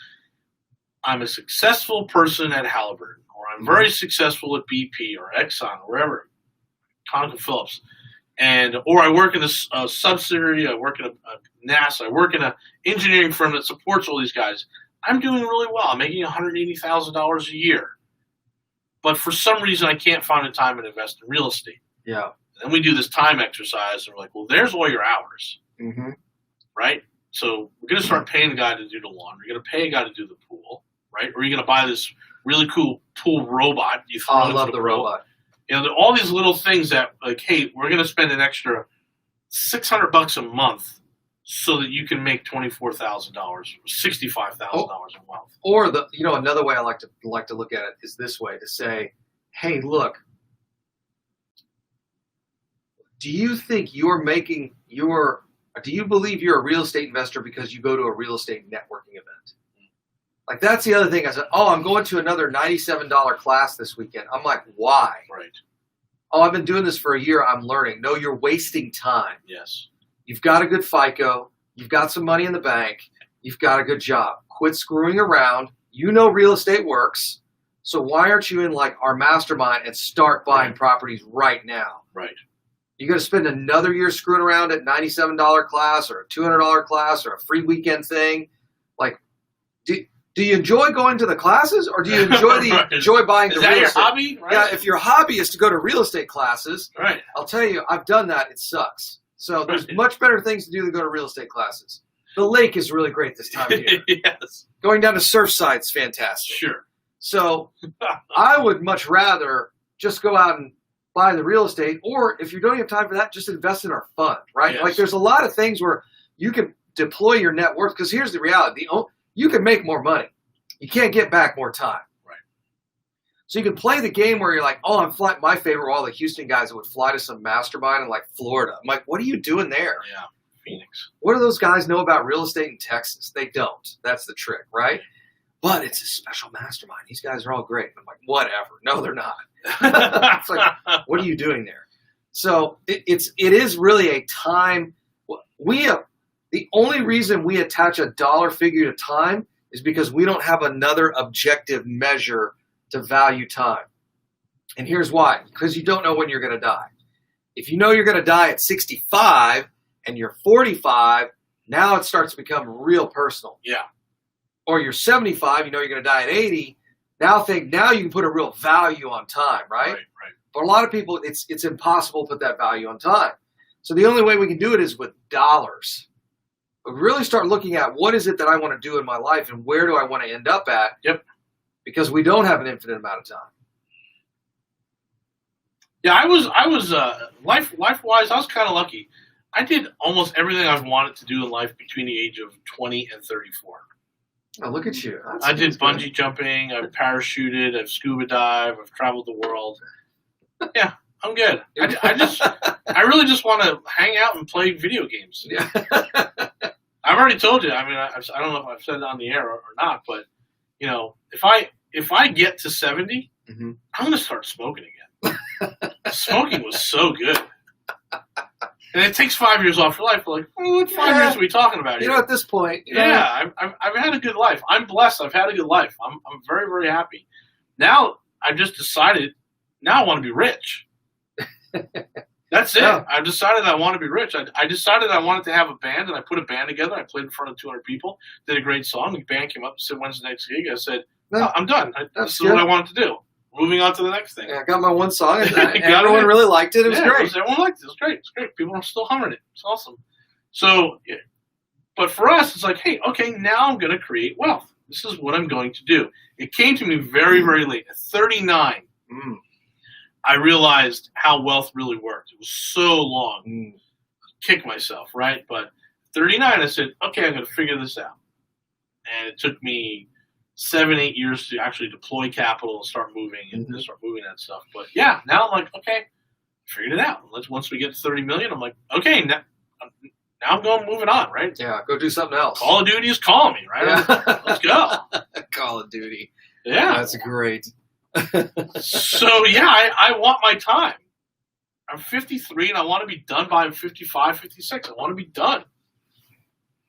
I'm a successful person at Halliburton, or I'm very successful at BP or Exxon or wherever, ConocoPhillips, or I work in a subsidiary, I work in a NASA, I work in an engineering firm that supports all these guys. I'm doing really well. I'm making $180,000 a year. But for some reason, I can't find the time to invest in real estate. Yeah. And then we do this time exercise, and we're like, well, there's all your hours. Mm-hmm. Right? So we're going to start paying a guy to do the lawn. You're going to pay a guy to do the pool, right? Or you're going to buy this really cool pool robot. I love the robot. All these little things that, like, hey, we're going to spend an extra $600 a month so that you can make $24,000 or $65,000 in wealth. Or another way I like to look at it is this way, to say, hey, look, do you think do you believe you're a real estate investor because you go to a real estate networking event? Like, that's the other thing. I said, I'm going to another $97 class this weekend. I'm like, why? Right. Oh, I've been doing this for a year. I'm learning. No, you're wasting time. Yes. You've got a good FICO. You've got some money in the bank. You've got a good job. Quit screwing around. Real estate works. So why aren't you in like our mastermind and start buying properties right now? Right. You're going to spend another year screwing around at $97 class or a $200 class or a free weekend thing. Like, do you enjoy going to the classes, or do you enjoy enjoy buying the real estate? Is that your hobby? Right? Yeah, if your hobby is to go to real estate classes, right. I'll tell you, I've done that. It sucks. So there's much better things to do than go to real estate classes. The lake is really great this time of year. Yes. Going down to Surfside is fantastic. Sure. So I would much rather just go out and buy the real estate, or if you don't have time for that, just invest in our fund, right? Yes. Like, there's a lot of things where you can deploy your net worth, because here's the reality. You can make more money. You can't get back more time. Right. So you can play the game where you're like, I'm flying. My favorite were all the Houston guys that would fly to some mastermind in like Florida. I'm like, what are you doing there? Yeah, Phoenix. What do those guys know about real estate in Texas? They don't. That's the trick, right? But it's a special mastermind. These guys are all great. I'm like, whatever. No, they're not. It's like, what are you doing there? So it is really a time. The only reason we attach a dollar figure to time is because we don't have another objective measure to value time. And here's why. Because you don't know when you're going to die. If you know you're going to die at 65 and you're 45, now it starts to become real personal. Yeah. or you're 75, you know you're going to die at 80. Now you can put a real value on time, right? Right. For a lot of people, it's impossible to put that value on time. So the only way we can do it is with dollars. But really start looking at what is it that I want to do in my life and where do I want to end up at? Yep. Because we don't have an infinite amount of time. Yeah, I was life-wise, I was kind of lucky. I did almost everything I've wanted to do in life between the age of 20 and 34. Oh, look at you. I did bungee jumping, I've parachuted, I've scuba dived, I've traveled the world. Yeah, I'm good. I really just want to hang out and play video games. Yeah. I've already told you. I mean, I don't know if I've said it on the air or not, but you know, if I get to 70, mm-hmm. I'm going to start smoking again. Smoking was so good. And it takes 5 years off your life. We're like, what 5 years are we talking about here? You know, at this point. Yeah, I've had a good life. I'm blessed. I've had a good life. I'm very, very happy. Now, I've just decided, now I want to be rich. That's it. Yeah. I've decided I want to be rich. I decided I wanted to have a band, and I put a band together. I played in front of 200 people, did a great song. The band came up and said, when's the next gig? I said, no, I'm done. This is what I wanted to do. Moving on to the next thing. Yeah, I got my one song, and everyone really liked it. It was great. Everyone liked it. It was great. It's great. People are still humming it. It's awesome. So, but for us, it's like, hey, okay, now I'm going to create wealth. This is what I'm going to do. It came to me very, very late. At 39, I realized how wealth really worked. It was so long. Kick myself, right? But 39, I said, okay, I'm going to figure this out. And it took me 7-8 years to actually deploy capital and start moving that stuff. But yeah, now I'm like, okay, figured it out. Once we get to 30 million, I'm like, okay, now I'm moving on, right? Yeah, go do something else. Call of Duty is calling me, right? Yeah. Let's go. Call of Duty. Yeah. That's great. So yeah, I want my time. I'm 53 and I want to be done by 55, 56. I want to be done.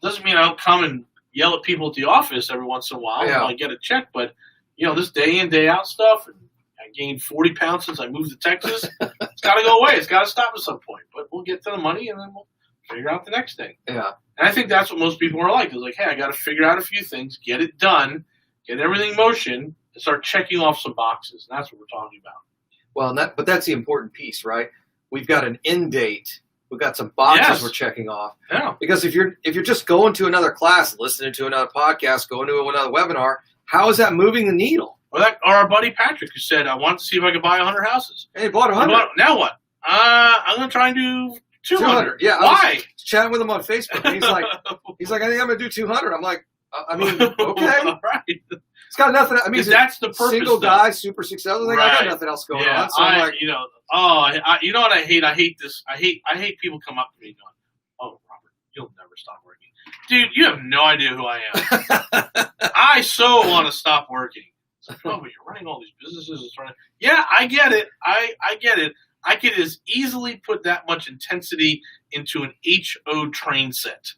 Doesn't mean I don't come and yell at people at the office every once in a while when I get a check, but you know, this day in, day out stuff, and I gained 40 pounds since I moved to Texas. It's got to go away. It's got to stop at some point. But we'll get to the money and then we'll figure out the next thing. Yeah. And I think that's what most people are like. They're like, hey, I got to figure out a few things, get it done, get everything in motion, and start checking off some boxes. And that's what we're talking about. Well, but that's the important piece, right? We've got an end date. We've got some boxes we're checking off. Yeah. Because if you're just going to another class, listening to another podcast, going to another webinar, how is that moving the needle? Or our buddy Patrick, who said, I want to see if I could buy 100 houses. Hey, he bought 100. Now what? I'm going to try and do 200. Yeah. Why? I was chatting with him on Facebook. And he's like, I think I'm going to do 200. I'm like, I mean, okay. Right. It's got nothing. I mean, that's the purpose. Single guy, super successful. Like, I got nothing else going on. So I'm like, you know what I hate? I hate this. I hate people come up to me going, "Oh, Robert, you'll never stop working." Dude, you have no idea who I am. I so want to stop working. It's like, oh, but you're running all these businesses. It's running. Yeah, I get it. I get it. I could as easily put that much intensity into an HO train set.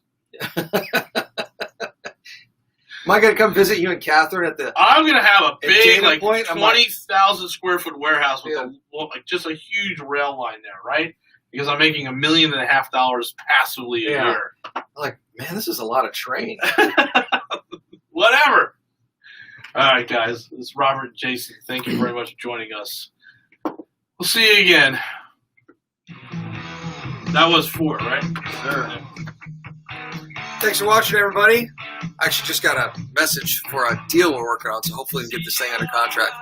Am I going to come visit you and Catherine at the? I'm going to have a big, like, Point? 20,000 square foot warehouse with just a huge rail line there, right? Because I'm making $1.5 million passively a year. I'm like, man, this is a lot of train. Whatever. All right, guys. This is Robert and Jason. Thank you very much for joining us. We'll see you again. That was 4, right? Sure. Thanks for watching, everybody. I actually just got a message for a deal we're working on, so hopefully we can get this thing under contract.